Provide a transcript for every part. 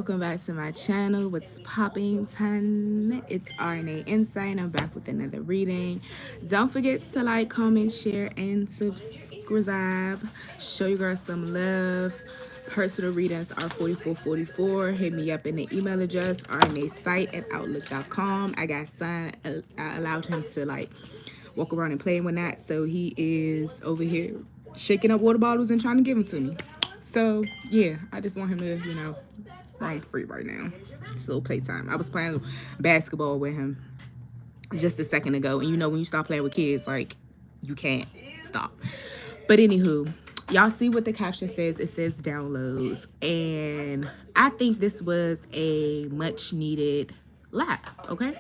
welcome back to my channel. What's popping, ton? It's R-Nae Insight. I'm back with another reading. Don't forget to like, comment, share, and subscribe. Show your girls some love. Personal readings are 4444. Hit me up in the email address rnaesite at outlook.com. I got son. I allowed him to walk around and play with that, so he is over here shaking up water bottles and trying to give them to me. So yeah, I just want him to, roam free right now. It's a little playtime. I was playing basketball with him just a second ago, and when you stop playing with kids, you can't stop. But anywho, y'all see what the caption says? It says downloads, and I think this was a much needed laugh. Okay,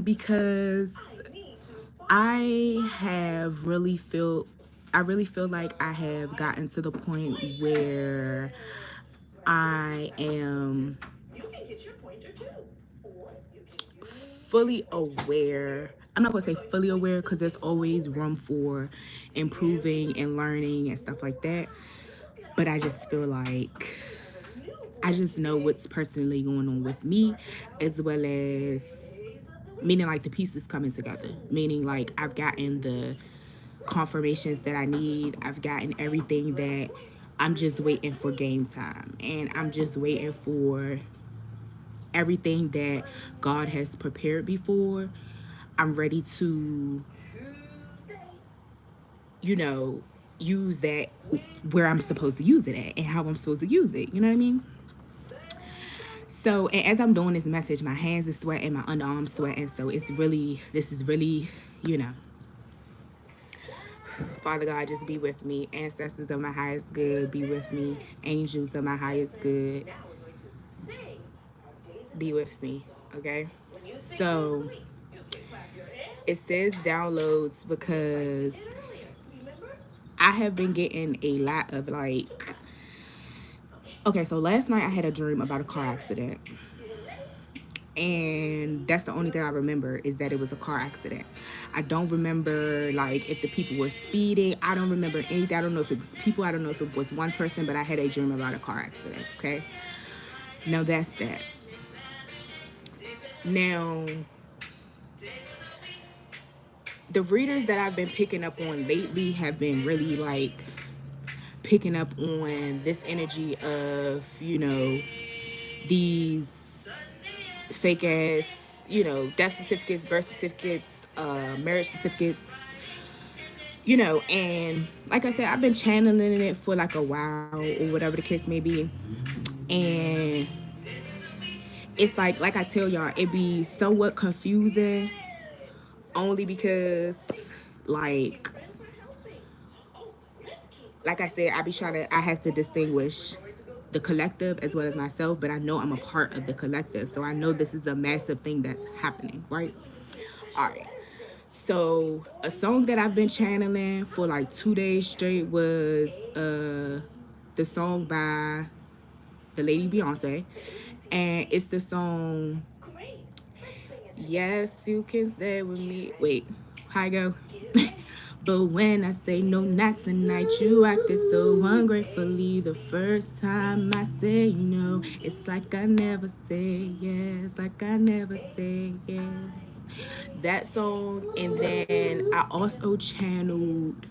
because I really feel like I have gotten to the point where I am fully aware. I'm not gonna say fully aware because there's always room for improving and learning and stuff like that. But I just feel like I just know what's personally going on with me, as well as meaning the pieces coming together. Meaning I've gotten the confirmations that I need. I've gotten everything that I'm just waiting for game time. And I'm just waiting for everything that God has prepared before. I'm ready to, use that where I'm supposed to use it at and how I'm supposed to use it. You know what I mean? So, and as I'm doing this message, my hands are sweating, my underarms sweating. So this is really, you know, Father God, just be with me. Ancestors of my highest good, be with me. Angels of my highest good, be with me. Okay? So, it says downloads because I have been getting a lot of okay, so last night I had a dream about a car accident. And that's the only thing I remember, is that it was a car accident. I don't remember if the people were speeding. I don't remember anything. I don't know if it was people. I don't know if it was one person, but I had a dream about a car accident. Okay, now that's that. Now, the readers that I've been picking up on lately have been really picking up on this energy of, these fake ass, death certificates, birth certificates, marriage certificates, and like I said, I've been channeling it for a while, or whatever the case may be. And it's like I tell y'all, it be somewhat confusing, only because like I said, I have to distinguish the collective as well as myself, but I know I'm a part of the collective, so I know this is a massive thing that's happening, right? All right. So a song that I've been channeling for 2 days straight was the song by the lady Beyonce, and it's the song Yes You Can Stay With Me. Wait, how I go? But when I say no, not tonight, you acted so ungratefully. The first time I say no, it's like I never say yes, like I never say yes. That song, and then I also channeled.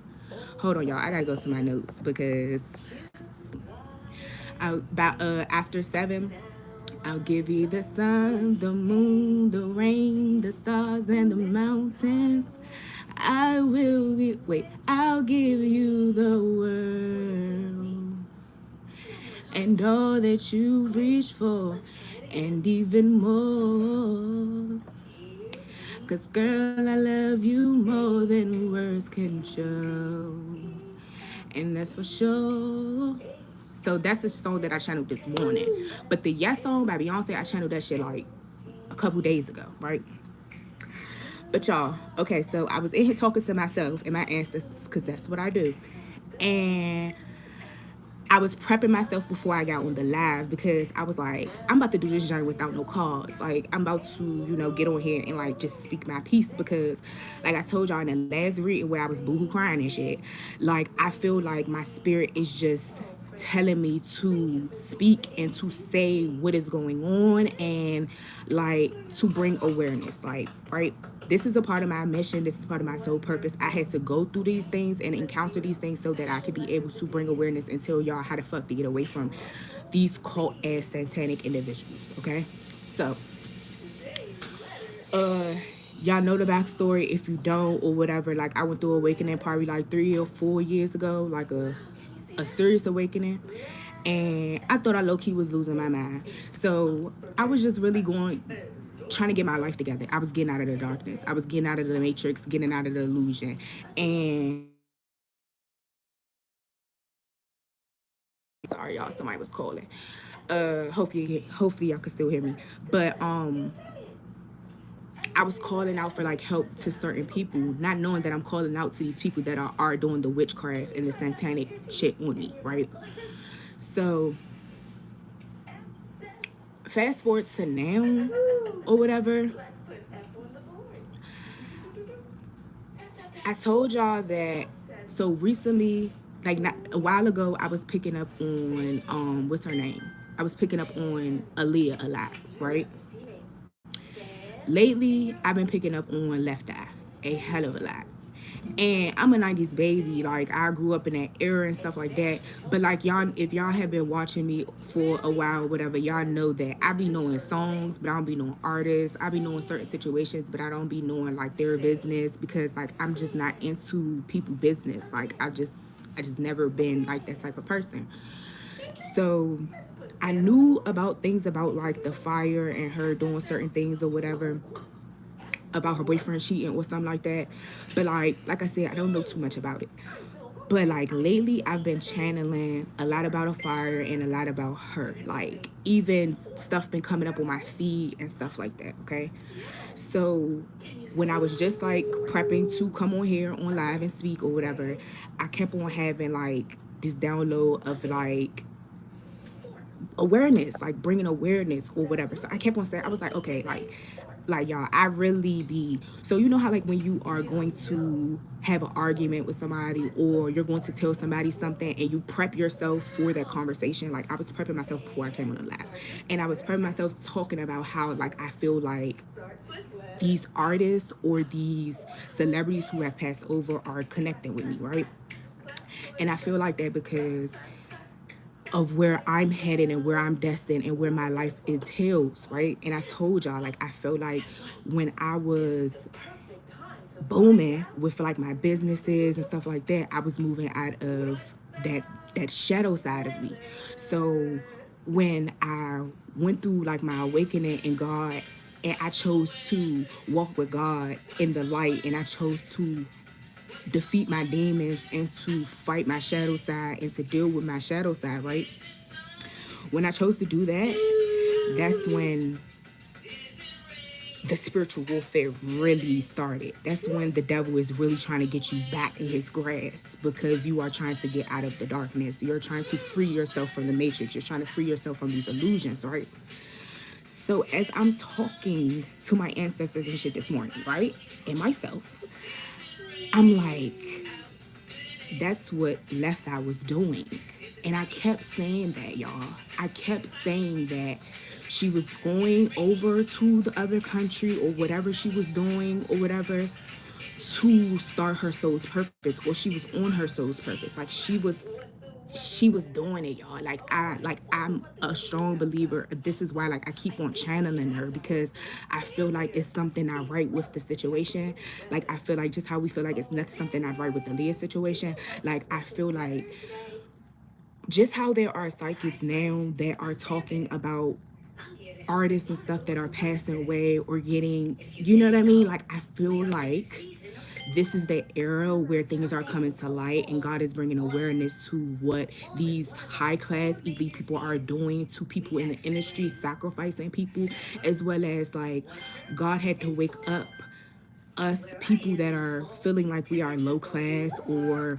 Hold on, y'all. I gotta go to my notes because about after 7. I'll give you the sun, the moon, the rain, the stars, and the mountains. I'll give you the world and all that you've reached for, and even more. 'Cause girl, I love you more than words can show, and that's for sure. So that's the song that I channeled this morning. But the Yes song by Beyonce, I channeled that shit a couple days ago, right? But y'all, okay, so I was in here talking to myself and my ancestors, because that's what I do. And I was prepping myself before I got on the live, because I was like, I'm about to do this journey without no cause. I'm about to, get on here and just speak my piece, because I told y'all in the last reading where I was boohoo crying and shit, I feel like my spirit is just telling me to speak and to say what is going on and like to bring awareness, like, right, this is a part of my mission, this is part of my soul purpose. I had to go through these things and encounter these things so that I could be able to bring awareness and tell y'all how the fuck to get away from these cult ass satanic individuals. Okay, so uh y'all know the backstory. If you don't or whatever, like I went through awakening probably like 3 or 4 years ago, like a serious awakening, and I thought I low-key was losing my mind. So I was just really going, trying to get my life together. I was getting out of the darkness, I was getting out of the matrix, getting out of the illusion. And sorry y'all, somebody was calling. Hopefully y'all can still hear me. But I was calling out for like help to certain people, not knowing that I'm calling out to these people that are doing the witchcraft and the satanic shit on me, right? So fast forward to now or whatever, I told y'all that. So recently, like not a while ago, I was picking up on what's her name? I was picking up on Aaliyah a lot, right? Lately, I've been picking up on Left Eye a hell of a lot. And I'm a 90s baby. Like, I grew up in that era and stuff like that. But, like, y'all, if y'all have been watching me for a while, whatever, y'all know that I be knowing songs, but I don't be knowing artists. I be knowing certain situations, but I don't be knowing, like, their business because, like, I'm just not into people business. Like, I just never been, like, that type of person. So I knew about things about, like, the fire and her doing certain things or whatever, about her boyfriend cheating or something like that. But like I said, I don't know too much about it. But like lately I've been channeling a lot about a fire and a lot about her. Like even stuff been coming up on my feed and stuff like that, okay? So when I was just like prepping to come on here on live and speak or whatever, I kept on having like this download of like awareness, like bringing awareness or whatever. So I kept on saying, I was like, okay, like y'all, I really be, so you know how like when you are going to have an argument with somebody or you're going to tell somebody something and you prep yourself for that conversation. Like I was prepping myself before I came on the lab, and I was prepping myself talking about how like I feel like these artists or these celebrities who have passed over are connecting with me, right? And I feel like that because of where I'm headed and where I'm destined and where my life entails, right? And I told y'all, like, I felt like when I was booming with like my businesses and stuff like that, I was moving out of that that shadow side of me. So when I went through like my awakening in God, and I chose to walk with God in the light, and I chose to defeat my demons and to fight my shadow side and to deal with my shadow side, right? When I chose to do that, that's when the spiritual warfare really started. That's when the devil is really trying to get you back in his grasp because you are trying to get out of the darkness. You're trying to free yourself from the matrix. You're trying to free yourself from these illusions, right? So as I'm talking to my ancestors and shit this morning, right? And myself, I'm like, that's what Left Eye was doing. And I kept saying that, y'all. I kept saying that she was going over to the other country or whatever she was doing or whatever to start her soul's purpose, or she was on her soul's purpose. Like she was doing it, y'all. I'm a strong believer. This is why like I keep on channeling her, because I feel like it's something I write with the situation. Like I feel like just how we feel like it's not something I write with the Leah situation. Like I feel like just how there are psychics now that are talking about artists and stuff that are passing away or getting, you know what I mean? Like I feel like this is the era where things are coming to light and God is bringing awareness to what these high class elite people are doing to people in the industry, sacrificing people, as well as like God had to wake up us people that are feeling like we are low class or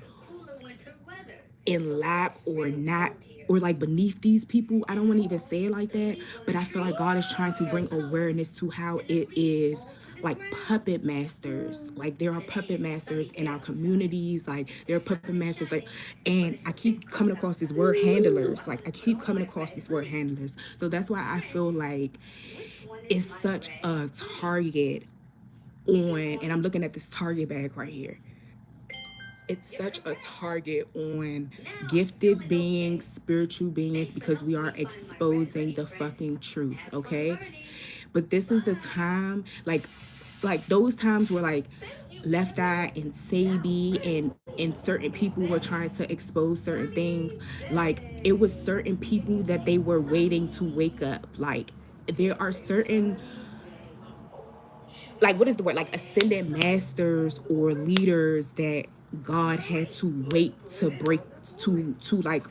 in lap or not, or like beneath these people. I don't want to even say it like that, but I feel like God is trying to bring awareness to how it is like puppet masters. Like there are puppet masters in our communities, like there are puppet masters, like, and I keep coming across this word handlers. Like I keep coming across this word handlers. So that's why I feel like it's such a target on, and I'm looking at this Target bag right here. It's such a target on gifted beings, spiritual beings, because we are exposing the fucking truth, okay? But this is the time, like those times where like Left Eye and Sabi and certain people were trying to expose certain things. Like it was certain people that they were waiting to wake up. Like there are certain, like what is the word, like ascended masters or leaders that God had to wait to break, to like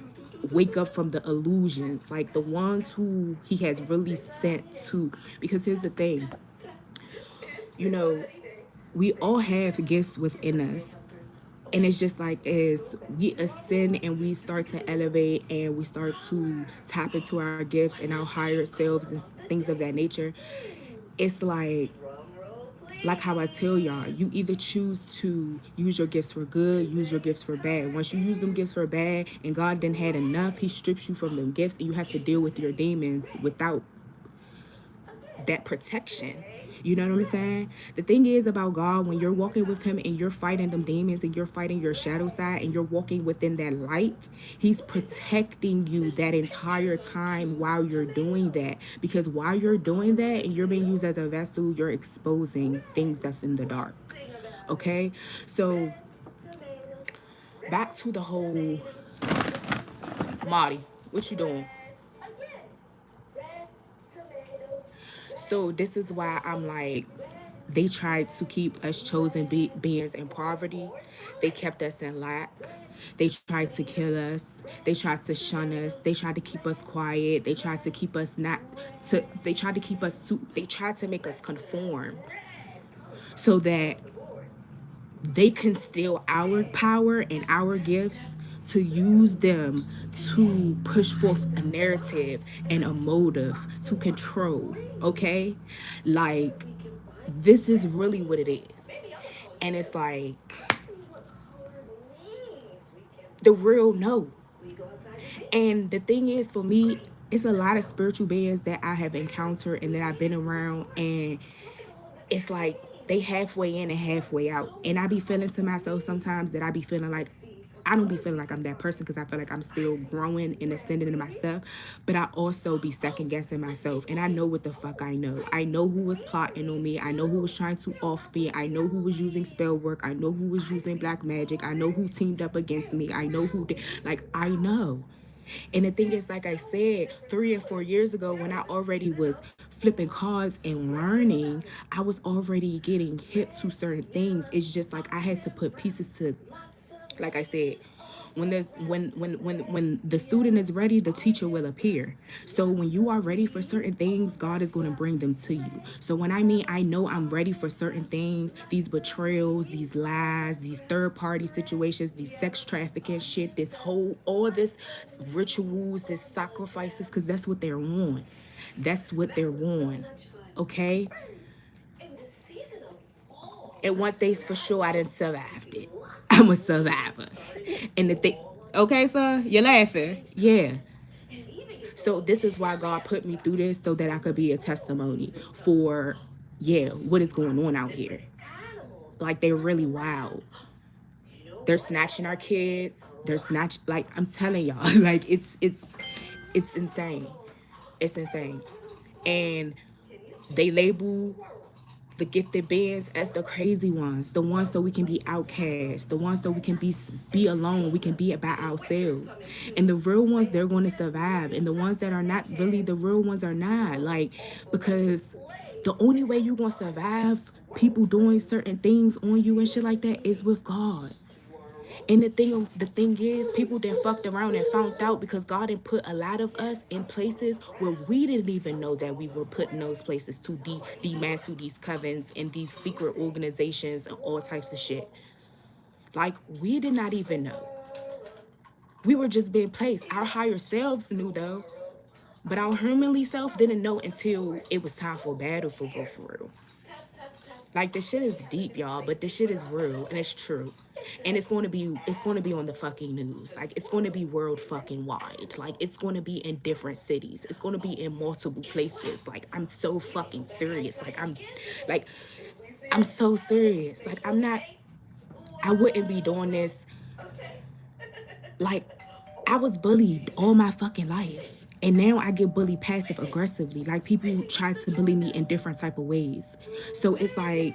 wake up from the illusions, like the ones who he has really sent to. Because here's the thing, you know, we all have gifts within us, and it's just like as we ascend and we start to elevate and we start to tap into our gifts and our higher selves and things of that nature, it's like how I tell y'all, you either choose to use your gifts for good, use your gifts for bad. Once you use them gifts for bad and God didn't had enough, he strips you from them gifts and you have to deal with your demons without that protection. You know what I'm saying? The thing is about God, when you're walking with him and you're fighting them demons and you're fighting your shadow side and you're walking within that light, he's protecting you that entire time while you're doing that. Because while you're doing that and you're being used as a vessel, you're exposing things that's in the dark. Okay? So back to the whole Marty, what you doing? So this is why I'm like, they tried to keep us chosen beings in poverty. They kept us in lack. They tried to kill us. They tried to shun us. They tried to keep us quiet. They tried to keep us not to. They tried to keep us to. They tried to make us conform so that they can steal our power and our gifts to use them to push forth a narrative and a motive to control. Okay, like this is really what it is. And it's like the real no. And the thing is, for me, it's a lot of spiritual beings that I have encountered and that I've been around, and it's like they halfway in and halfway out. And I be feeling to myself sometimes that I be feeling like, I don't be feeling like I'm that person because I feel like I'm still growing and ascending in myself. But I also be second guessing myself. And I know what the fuck I know. I know who was plotting on me. I know who was trying to off me. I know who was using spell work. I know who was using black magic. I know who teamed up against me. I know who did. Like, I know. And the thing is, like I said, 3 or 4 years ago, when I already was flipping cards and learning, I was already getting hip to certain things. It's just like I had to put pieces to, like I said, when the student is ready, the teacher will appear. So when you are ready for certain things, God is going to bring them to you. So when I mean I know I'm ready for certain things, these betrayals, these lies, these third party situations, these sex trafficking shit, this whole, all this rituals, this sacrifices, because that's what they're on. That's what they're on. Okay? And one thing's for sure, I didn't survive it. I'm a survivor. And the thing, okay, sir, you're laughing. Yeah. So this is why God put me through this so that I could be a testimony for, yeah, what is going on out here. Like they're really wild. They're snatching our kids. They're like I'm telling y'all, like it's insane. It's insane. And they label the gifted beings as the crazy ones, the ones that we can be outcast, the ones that we can be alone, we can be by ourselves. And the real ones, they're going to survive. And the ones that are not really the real ones are not. Like, because the only way you're going to survive people doing certain things on you and shit like that is with God. And the thing is, people then fucked around and found out because God had put a lot of us in places where we didn't even know that we were put in those places to dismantle these covens and these secret organizations and all types of shit. Like we did not even know. We were just being placed. Our higher selves knew though, but our humanly self didn't know until it was time for a battle for real, for real. Like this shit is deep, y'all, but this shit is real and it's true. And it's gonna be on the fucking news. Like it's gonna be world fucking wide. Like it's gonna be in different cities. It's gonna be in multiple places. Like I'm so fucking serious. Like I'm so serious. Like I wouldn't be doing this. Like I was bullied all my fucking life. And now I get bullied passive aggressively. Like people try to bully me in different type of ways. So it's like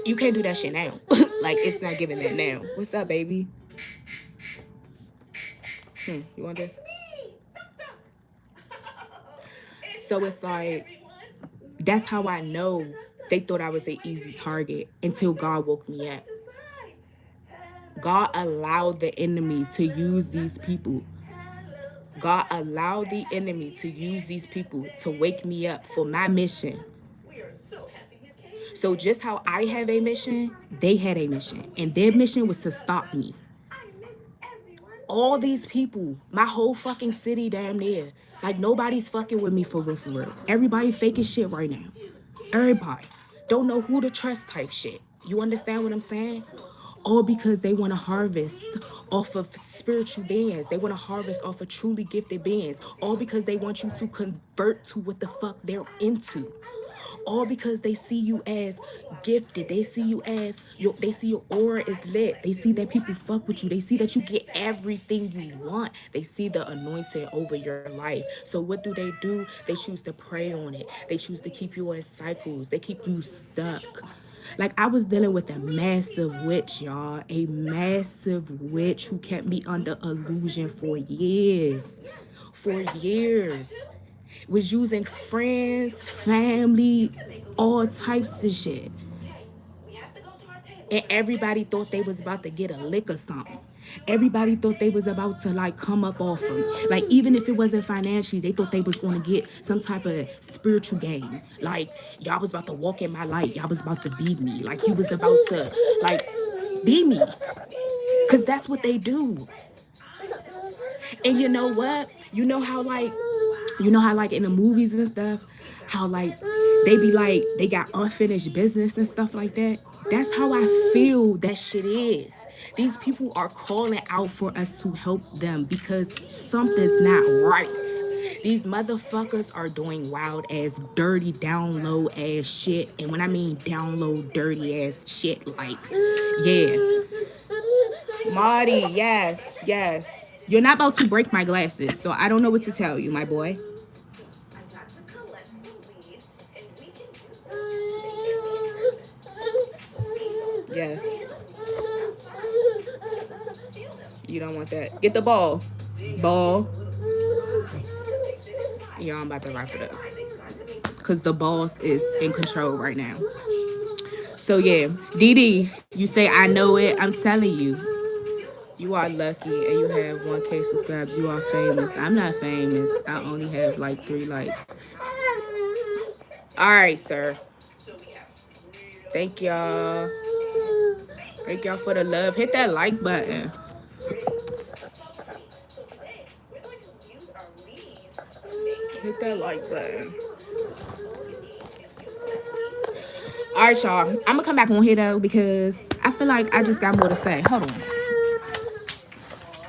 you can't do that shit now. Like it's not giving that now. What's up, baby? You want this? So it's like that's how I know they thought I was an easy target until God woke me up. God allowed the enemy to use these people. God allowed the enemy to use these people to wake me up for my mission. So just how I have a mission, they had a mission. And their mission was to stop me. All these people, my whole fucking city damn near. Like nobody's fucking with me for real, for real. Everybody faking shit right now. Everybody. Don't know who to trust type shit. You understand what I'm saying? All because they want to harvest off of spiritual beings. They want to harvest off of truly gifted beings. All because they want you to convert to what the fuck they're into. All because they see you as gifted. They see you as they see your aura is lit. They see that people fuck with you. They see that you get everything you want. They see the anointing over your life. So what do? They choose to prey on it. They choose to keep you in cycles. They keep you stuck. Like I was dealing with a massive witch, y'all. A massive witch who kept me under illusion for years. For years. Was using friends, family, all types of shit. And everybody thought they was about to get a lick or something. Everybody thought they was about to like come up off them. Like even if it wasn't financially, they thought they was going to get some type of spiritual gain. Like y'all was about to walk in my light. Y'all was about to be me. Like you was about to like be me. Cause that's what they do. And you know what? You know how like in the movies and stuff, how like they be like they got unfinished business and stuff like that. That's how I feel that shit is. These people are calling out for us to help them because something's not right. These motherfuckers are doing wild ass, dirty, down low ass shit. And when I mean down low, dirty ass shit, like, yeah. Marty, yes, yes. You're not about to break my glasses, so I don't know what to tell you, my boy. Yes. You don't want that. Get the ball. Ball. Yeah, I'm about to wrap it up. Because the boss is in control right now. So, yeah. Dee, you say I know it. I'm telling you. You are lucky and you have 1K subscribers. You are famous. I'm not famous. I only have like 3 likes. All right, sir. Thank y'all. Thank y'all for the love. Hit that like button. Hit that like button. All right, y'all. I'm going to come back on here, though, because I feel like I just got more to say. Hold on.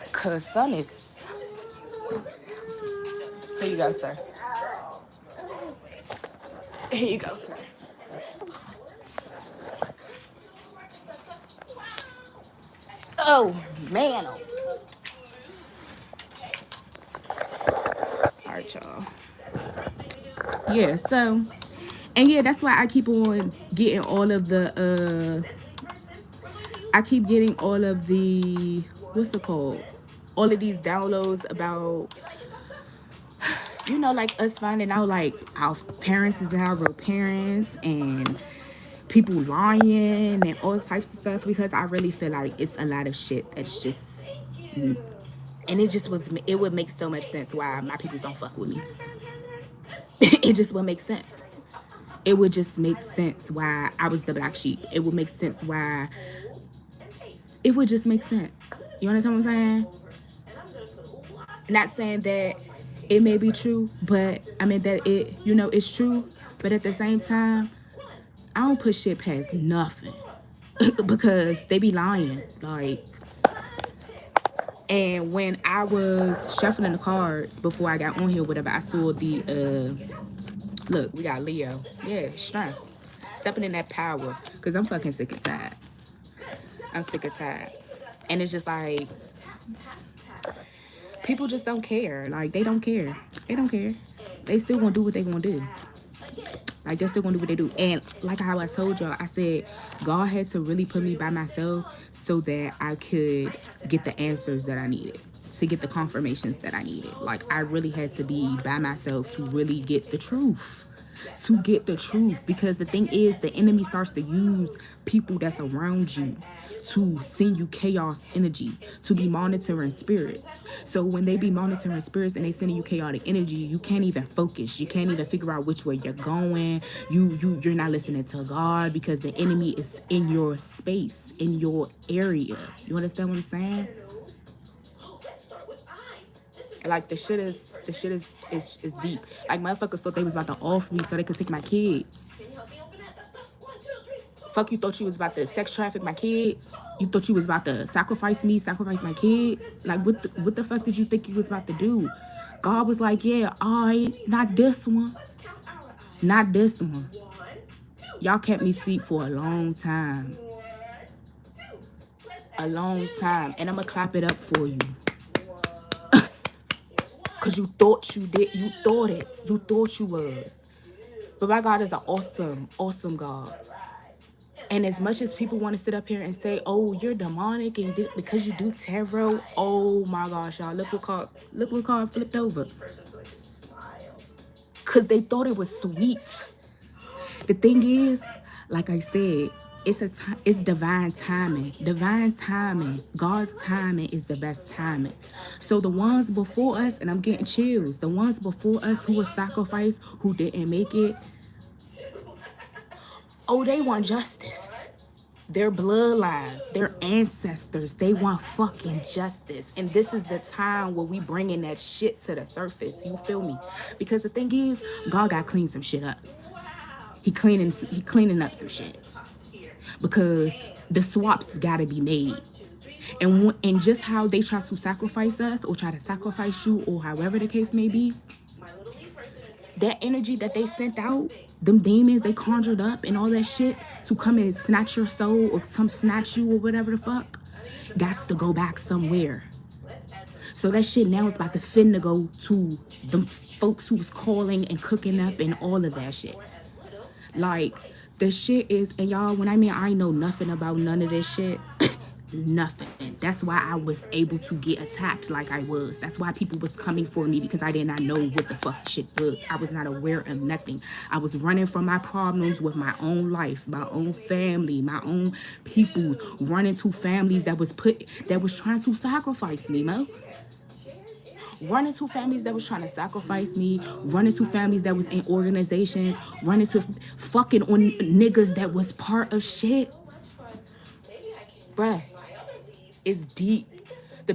Because son is... Here you go, sir. Here you go, sir. Oh, man. All right, y'all. Yeah, so... And yeah, that's why I keep on getting all of the, I keep getting all of the, what's it called? All of these downloads about, you know, like us finding out like our parents is not our real parents and people lying and all types of stuff, because I really feel like it's a lot of shit that's just, and it would make so much sense why my people don't fuck with me. It just would make sense. It would just make sense why I was the black sheep. It would make sense why... It would just make sense. You understand what I'm saying? Not saying that it may be true, but I mean that it, it's true. But at the same time, I don't put shit past nothing because they be lying. Like, and when I was shuffling the cards before I got on here, whatever, I saw the look, we got Leo. Yeah, strength. Stepping in that power. Cause I'm fucking sick and tired. I'm sick and tired. And it's just like people just don't care. Like they don't care. They don't care. They still gonna do what they gonna do. Like they're still gonna do what they do. And like how I told y'all, I said God had to really put me by myself so that I could get the answers that I needed, to get the confirmations that I needed. Like I really had to be by myself to really get the truth. To get the truth. Because the thing is, the enemy starts to use people that's around you to send you chaos energy, to be monitoring spirits. So when they be monitoring spirits and they sending you chaotic energy, you can't even focus. You can't even figure out which way you're going. You're not listening to God because the enemy is in your space, in your area. You understand what I'm saying? Like the shit is deep. Like motherfuckers thought they was about to off me so they could take my kids. Fuck, you thought you was about to sex traffic my kids? You thought you was about to sacrifice me, sacrifice my kids? Like what the fuck did you think you was about to do? God was like, yeah, alright, not this one. Not this one. Y'all kept me asleep for a long time. A long time. And I'ma clap it up for you. Cause you thought you did. You thought it. You thought you was. But my God is an awesome, awesome God. And as much as people want to sit up here and say, oh, you're demonic and because you do tarot, oh my gosh, y'all, look what card flipped over. Cause they thought it was sweet. The thing is, like I said, it's divine timing. Divine timing. God's timing is the best timing. So the ones before us, and I'm getting chills, the ones before us who were sacrificed, who didn't make it, oh, they want justice. Their bloodlines, their ancestors, they want fucking justice. And this is the time where we bringing that shit to the surface. You feel me? Because the thing is, God got to clean some shit up. He cleaning up some shit. Because the swaps got to be made. And just how they try to sacrifice us or try to sacrifice you or however the case may be, that energy that they sent out, them demons they conjured up and all that shit to come and snatch your soul or come snatch you or whatever the fuck, got to go back somewhere. So that shit now is about to finna go to the folks who was calling and cooking up and all of that shit. Like, the shit is, and y'all, when I mean I know nothing about none of this shit, nothing. That's why I was able to get attacked like I was. That's why people was coming for me, because I did not know what the fuck shit was. I was not aware of nothing. I was running from my problems with my own life, my own family, my own peoples, running to families that was trying to sacrifice me, Mo. Running to families that was trying to sacrifice me, running to families that was in organizations, running to fucking on niggas that was part of shit. Bruh, it's deep. The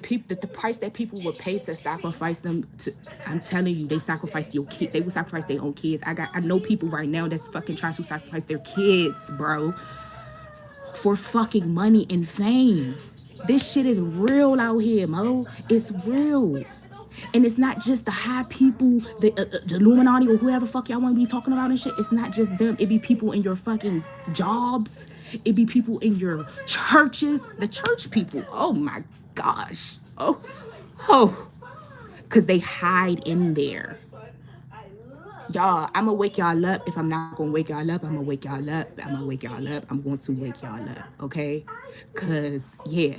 price that people would pay to sacrifice them to, I'm telling you, they sacrifice your kid. They would sacrifice their own kids. I know people right now that's fucking trying to sacrifice their kids, bro, for fucking money and fame. This shit is real out here, Mo. It's real. And it's not just the high people, the Illuminati or whoever fuck y'all want to be talking about and shit. It's not just them. It be people in your fucking jobs. It be people in your churches. The church people. Oh my gosh. Oh. Because they hide in there. Y'all, I'm going to wake y'all up. If I'm not going to wake y'all up, I'm going to wake y'all up. I'm going to wake y'all up. I'm going to wake y'all up. Okay? Because, yeah.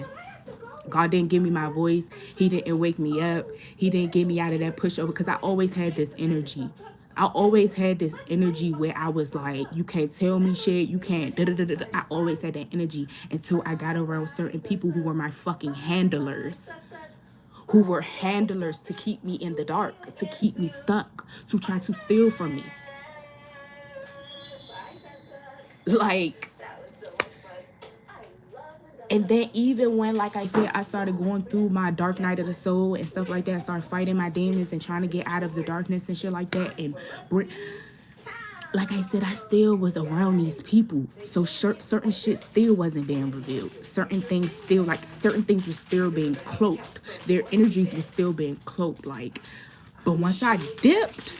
God didn't give me my voice. He didn't wake me up. He didn't get me out of that pushover, because I always had this energy. I always had this energy where I was like, you can't tell me shit. You can't da-da-da-da-da. I always had that energy until I got around certain people who were my fucking handlers. Who were handlers to keep me in the dark, to keep me stuck, to try to steal from me. Like, And then even when, like I said, I started going through my dark night of the soul and stuff like that, I started fighting my demons and trying to get out of the darkness and shit like that. And like I said, I still was around these people. So certain shit still wasn't being revealed. Certain things were still being cloaked. Their energies were still being cloaked. Like, but once I dipped,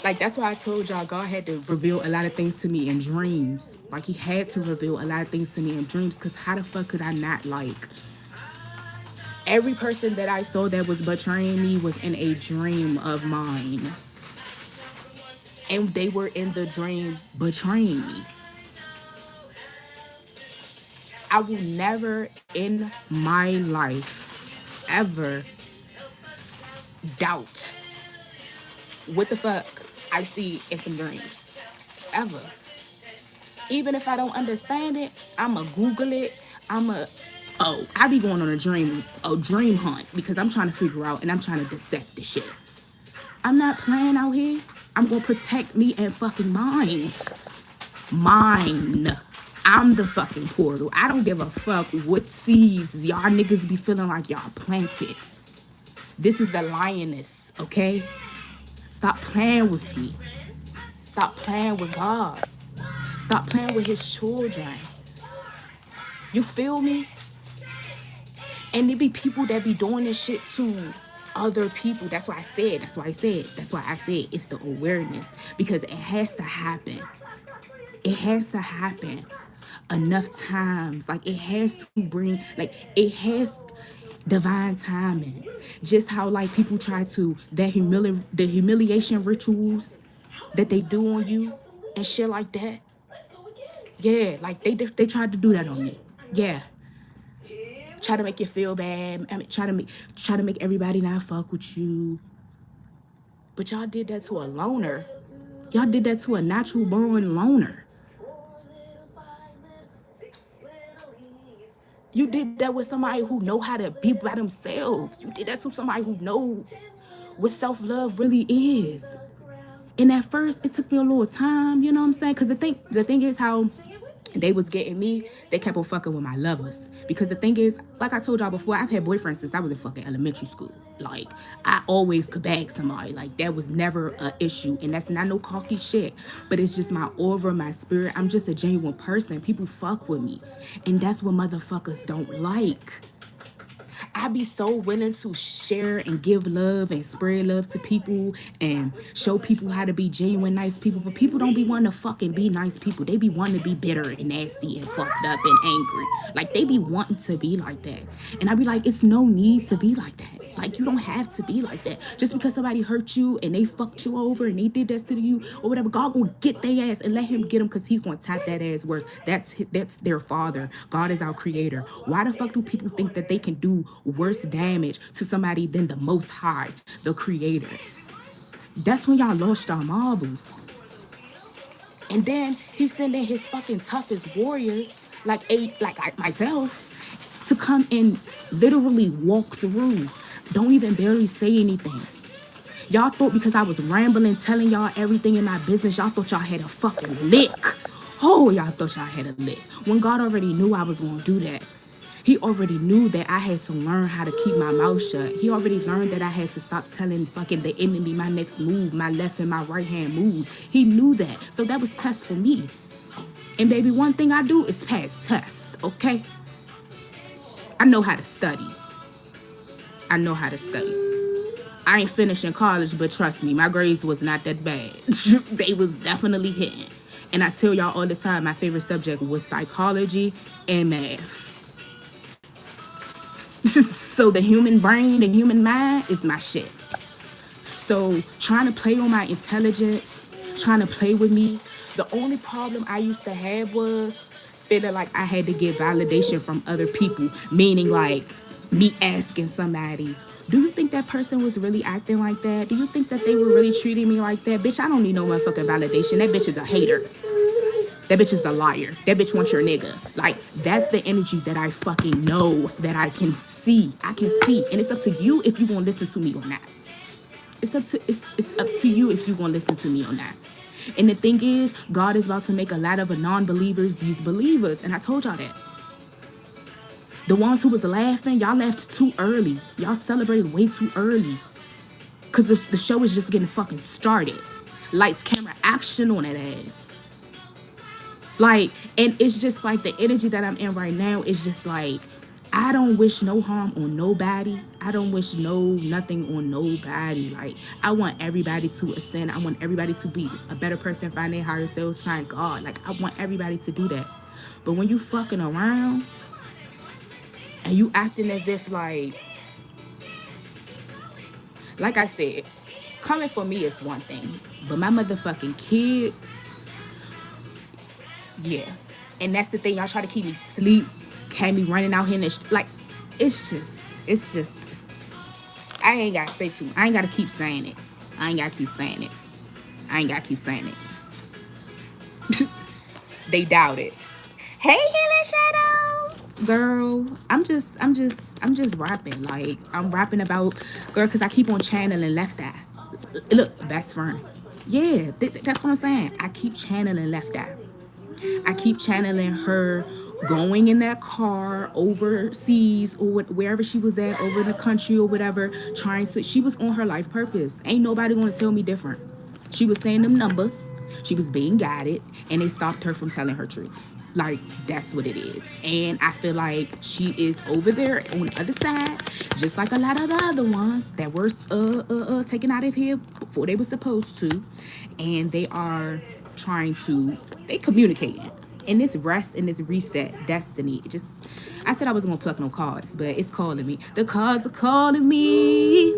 like, that's why I told y'all God had to reveal a lot of things to me in dreams. Like, he had to reveal a lot of things to me in dreams, because how the fuck could I not, like, every person that I saw that was betraying me was in a dream of mine. And they were in the dream betraying me. I will never in my life ever doubt what the fuck I see in some dreams. Ever. Even if I don't understand it, I'ma Google it. I be going on a dream hunt, because I'm trying to figure out and I'm trying to dissect the shit. I'm not playing out here. I'm gonna protect me and fucking minds. Mine. I'm the fucking portal. I don't give a fuck what seeds y'all niggas be feeling like y'all planted. This is the lioness, okay? Stop playing with me. Stop playing with God. Stop playing with his children. You feel me? And there be people that be doing this shit to other people. That's why I said it's the awareness, because it has to happen. It has to happen enough times. Like, it has to bring, like, it has divine timing. Just how, like, people try to, the humiliation rituals that they do on you and shit like that. Yeah, like, they tried to do that on me. Yeah. Try to make you feel bad. I mean, try to make everybody not fuck with you. But y'all did that to a loner. Y'all did that to a natural born loner. You did that with somebody who know how to be by themselves. You did that to somebody who know what self-love really is. And at first, it took me a little time, you know what I'm saying? Because the thing is how they was getting me, they kept on fucking with my lovers. Because the thing is, like I told y'all before, I've had boyfriends since I was in fucking elementary school. Like, I always could bag somebody. Like, that was never an issue. And that's not no cocky shit. But it's just my aura, my spirit. I'm just a genuine person. People fuck with me. And that's what motherfuckers don't like. I be so willing to share and give love and spread love to people and show people how to be genuine, nice people. But people don't be wanting to fucking be nice people. They be wanting to be bitter and nasty and fucked up and angry. Like, they be wanting to be like that. And I be like, it's no need to be like that. Like, you don't have to be like that. Just because somebody hurt you and they fucked you over and they did that to you or whatever, God gonna get their ass and let him get them, because he's gonna tap that ass worse. That's their father. God is our creator. Why the fuck do people think that they can do worse damage to somebody than the Most High, the creator? That's when y'all lost y'all marbles. And then he's sending his fucking toughest warriors, like myself, to come and literally walk through. Don't even barely say anything. Y'all thought because I was rambling, telling y'all everything in my business, y'all thought y'all had a fucking lick. Oh, y'all thought y'all had a lick. When God already knew I was going to do that. He already knew that I had to learn how to keep my mouth shut. He already learned that I had to stop telling fucking the enemy my next move, my left and my right hand moves. He knew that. So that was test for me. And baby, one thing I do is pass tests, okay? I know how to study. I know how to study. I ain't finishing college, but trust me, my grades was not that bad. They was definitely hitting. And I tell y'all all the time, my favorite subject was psychology and math. So the human brain, the human mind is my shit. So trying to play on my intelligence, trying to play with me, the only problem I used to have was feeling like I had to get validation from other people, meaning like me asking somebody, do you think that person was really acting like that? Do you think that they were really treating me like that? Bitch, I don't need no motherfucking validation. That bitch is a hater. That bitch is a liar. That bitch wants your nigga. Like, that's the energy that I fucking know, that I can see. I can see. And it's up to you if you gonna listen to me or not. It's up to you if you gonna listen to me or not. And the thing is, God is about to make a lot of non-believers these believers. And I told y'all that. The ones who was laughing, y'all laughed too early. Y'all celebrated way too early. Because the show is just getting fucking started. Lights, camera, action on that ass. Like, and it's just like the energy that I'm in right now is just like, I don't wish no harm on nobody. I don't wish nothing on nobody. Like, I want everybody to ascend. I want everybody to be a better person, find their higher selves, find God. Like, I want everybody to do that. But when you fucking around and you acting as if like I said, coming for me is one thing, but my motherfucking kids, yeah. And that's the thing, y'all try to keep me sleep, had me running out here and like, it's just, I ain't gotta say too, I ain't gotta keep saying it. They doubt it. Hey, Healing Shadows, girl. I'm just rapping. Like, I'm rapping about, girl, because I keep on channeling Left Eye. Look, best friend. Yeah, that's what I'm saying. I keep channeling Left Eye. I keep channeling her going in that car overseas or wherever she was at, over in the country or whatever, she was on her life purpose. Ain't nobody gonna tell me different. She was saying them numbers, she was being guided, and they stopped her from telling her truth. Like, that's what it is. And I feel like she is over there on the other side, just like a lot of the other ones that were taken out of here before they were supposed to. And they are they communicating. In this rest, in this reset, destiny, I said I wasn't gonna pluck no cards, but it's calling me. The cards are calling me.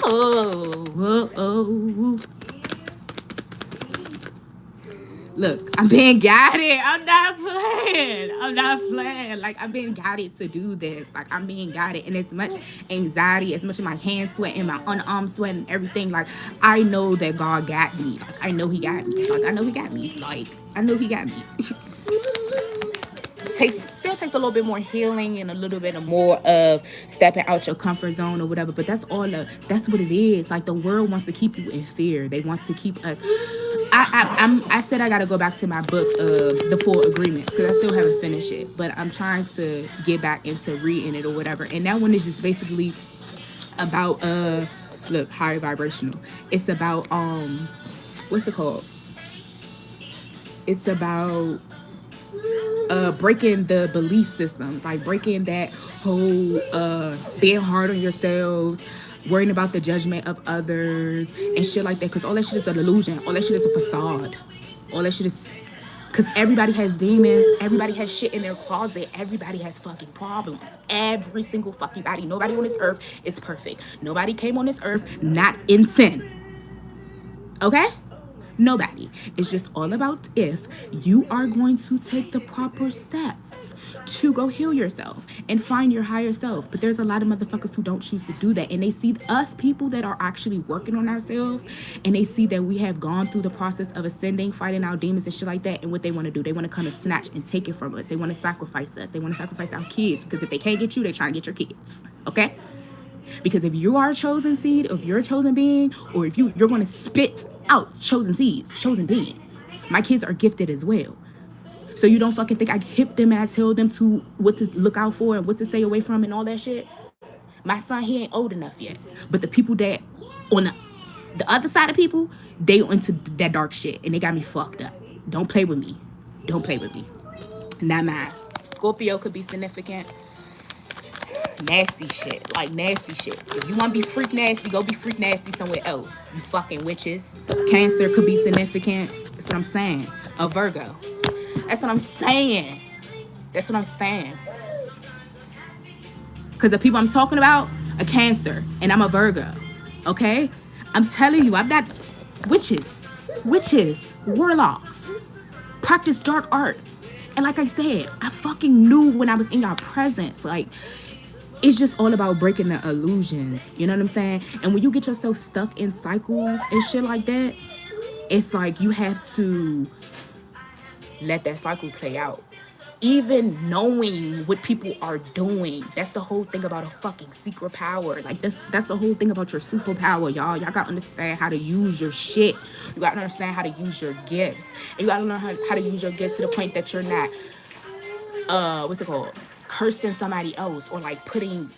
Oh. Look, I'm being guided. I'm not playing. Like, I'm being guided to do this. Like, I'm being guided. And as much anxiety, as much of my hands sweat and my unarmed sweat and everything, like, I know that God got me. Like, I know he got me. Still takes a little bit more healing and a little bit more of stepping out your comfort zone or whatever, but that's what it is. Like, the world wants to keep you in fear. They want to keep us. I said I gotta go back to my book, The Four Agreements, because I still haven't finished it, but I'm trying to get back into reading it or whatever. And that one is just basically about look, higher vibrational. It's about what's it called? It's about breaking the belief systems, like breaking that whole being hard on yourselves, worrying about the judgment of others and shit like that, because all that shit is an illusion. All that shit is a facade. All that shit is, because everybody has demons, everybody has shit in their closet, everybody has fucking problems. Every single fucking body. Nobody on this earth is perfect. Nobody came on this earth not in sin. Okay? Nobody. It's just all about if you are going to take the proper steps to go heal yourself and find your higher self. But there's a lot of motherfuckers who don't choose to do that. And they see us people that are actually working on ourselves, and they see that we have gone through the process of ascending, fighting our demons and shit like that. And what they want to do, they want to come and snatch and take it from us. They want to sacrifice us. They want to sacrifice our kids, because if they can't get you, they're trying to get your kids. Okay? Because if you are a chosen seed, if you're a chosen being, or if you're going to spit out chosen seeds, chosen beings, my kids are gifted as well. So you don't fucking think I hip them and I tell them to what to look out for and what to stay away from and all that shit. My son, he ain't old enough yet. But the people that on the other side of people, they into that dark shit and they got me fucked up. Don't play with me. Not mine. Scorpio could be significant. Nasty shit. If you want to be freak nasty, go be freak nasty somewhere else. You fucking witches. Cancer could be significant. That's what I'm saying. A Virgo. That's what I'm saying. Because the people I'm talking about, a Cancer, and I'm a Virgo. Okay? I'm telling you, I'm not witches, warlocks, practice dark arts. And like I said, I fucking knew when I was in your presence. Like, it's just all about breaking the illusions. You know what I'm saying? And when you get yourself stuck in cycles and shit like that, it's like you have to let that cycle play out. Even knowing what people are doing, that's the whole thing about a fucking secret power. Like, that's the whole thing about your superpower, y'all. Y'all gotta understand how to use your shit. You gotta understand how to use your gifts. And you gotta learn how to use your gifts to the point that you're not, what's it called? cursing somebody else or like putting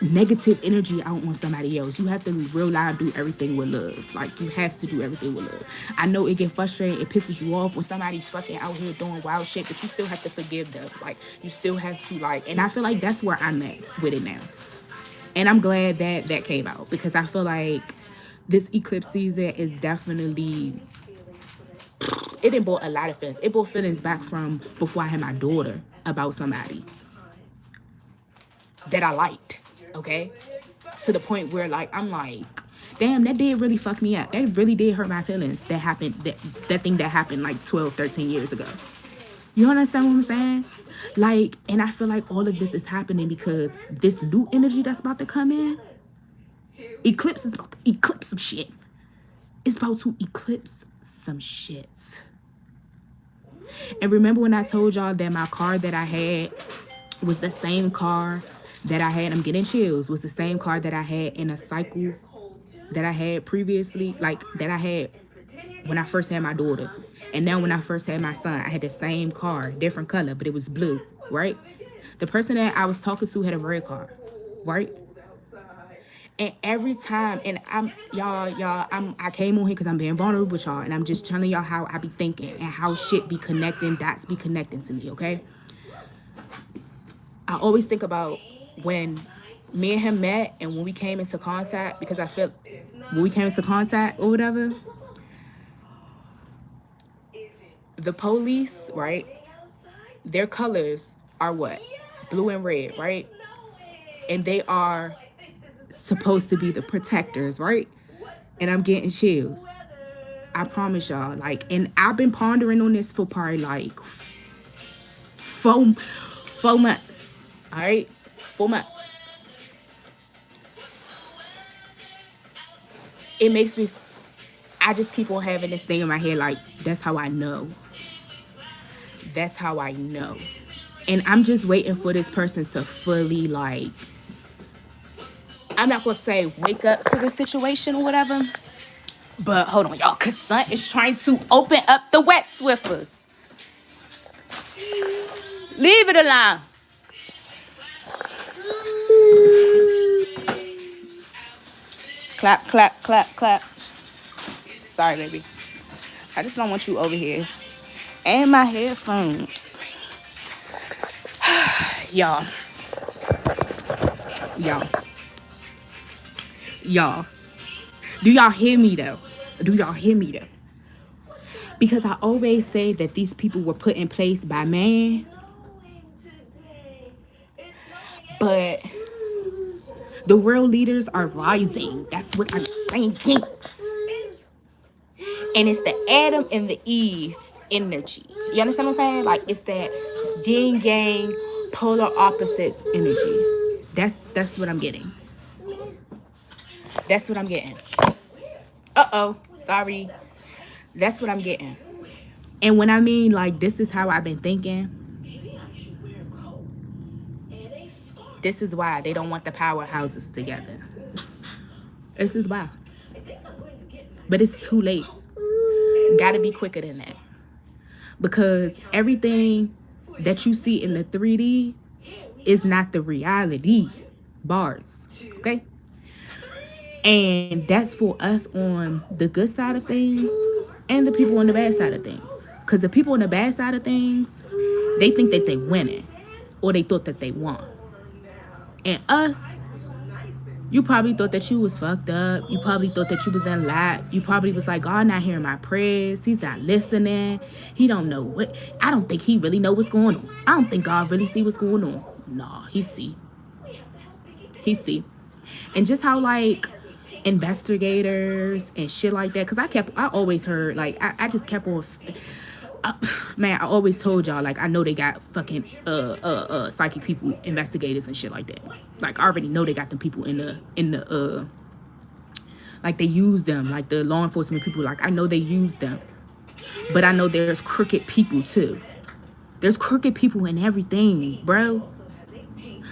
negative energy out on somebody else. You have to real life do everything with love. Like, you have to do everything with love. I know it get frustrating, it pisses you off when somebody's fucking out here doing wild shit, but you still have to forgive them. Like, you still have to, like, and I feel like that's where I'm at with it now. And I'm glad that that came out, because I feel like this eclipse season is definitely, it didn't brought a lot of feelings. It brought feelings back from before I had my daughter about somebody that I liked, okay? To the point where, like, I'm like, damn, that did really fuck me up. That really did hurt my feelings. That happened, that thing that happened like 12, 13 years ago. You understand what I'm saying? Like, and I feel like all of this is happening because this new energy that's about to come in, eclipse is about to eclipse some shit. It's about to eclipse some shit. And remember when I told y'all that my car that I had was the same car that I had, I'm getting chills, was the same car that I had in a cycle that I had previously, like that I had when I first had my daughter. And now when I first had my son, I had the same car, different color, but it was blue, right? The person that I was talking to had a red car, right? And every time, and I came on here because I'm being vulnerable with y'all, and I'm just telling y'all how I be thinking and how shit be connecting, dots be connecting to me, okay? I always think about when me and him met and when we came into contact, because I feel when we came into contact or whatever, the police, right? Their colors are what? Blue and red, right? And they are supposed to be the protectors, right? And I'm getting chills. I promise y'all. Like, and I've been pondering on this for probably like four months. All right? 4 months. It makes me, I just keep on having this thing in my head, like, that's how I know. That's how I know. And I'm just waiting for this person to fully, like, I'm not going to say wake up to the situation or whatever. But hold on, y'all, because Sun is trying to open up the wet Swiffers. Leave it alone. Clap, clap, clap, clap. Sorry, baby. I just don't want you over here. And my headphones. Y'all. Do y'all hear me, though? Because I always say that these people were put in place by man. But the world leaders are rising. That's what I'm saying. And it's the Adam and the Eve energy. You understand what I'm saying? Like, it's that yin yang, polar opposites energy. That's what I'm getting. That's what I'm getting. Uh-oh. Sorry. That's what I'm getting. And when I mean, like, this is how I've been thinking, this is why they don't want the powerhouses together. This is why. But it's too late. Gotta be quicker than that. Because everything that you see in the 3D is not the reality. Bars. Okay? And that's for us on the good side of things and the people on the bad side of things. Because the people on the bad side of things, they think that they winning. Or they thought that they won. And us, you probably thought that you was fucked up. You probably thought that you was in lack. You probably was like, God not hearing my prayers. He's not listening. He don't know what. I don't think he really know what's going on. I don't think God really see what's going on. Nah, he see. He see. And just how, like, investigators and shit like that, because I always heard, like, I just kept on, man, I always told y'all, like, I know they got fucking psychic people, investigators and shit like that. Like, I already know they got them people in the like, they use them, like the law enforcement people. Like, I know they use them, but I know there's crooked people too. There's crooked people in everything, bro.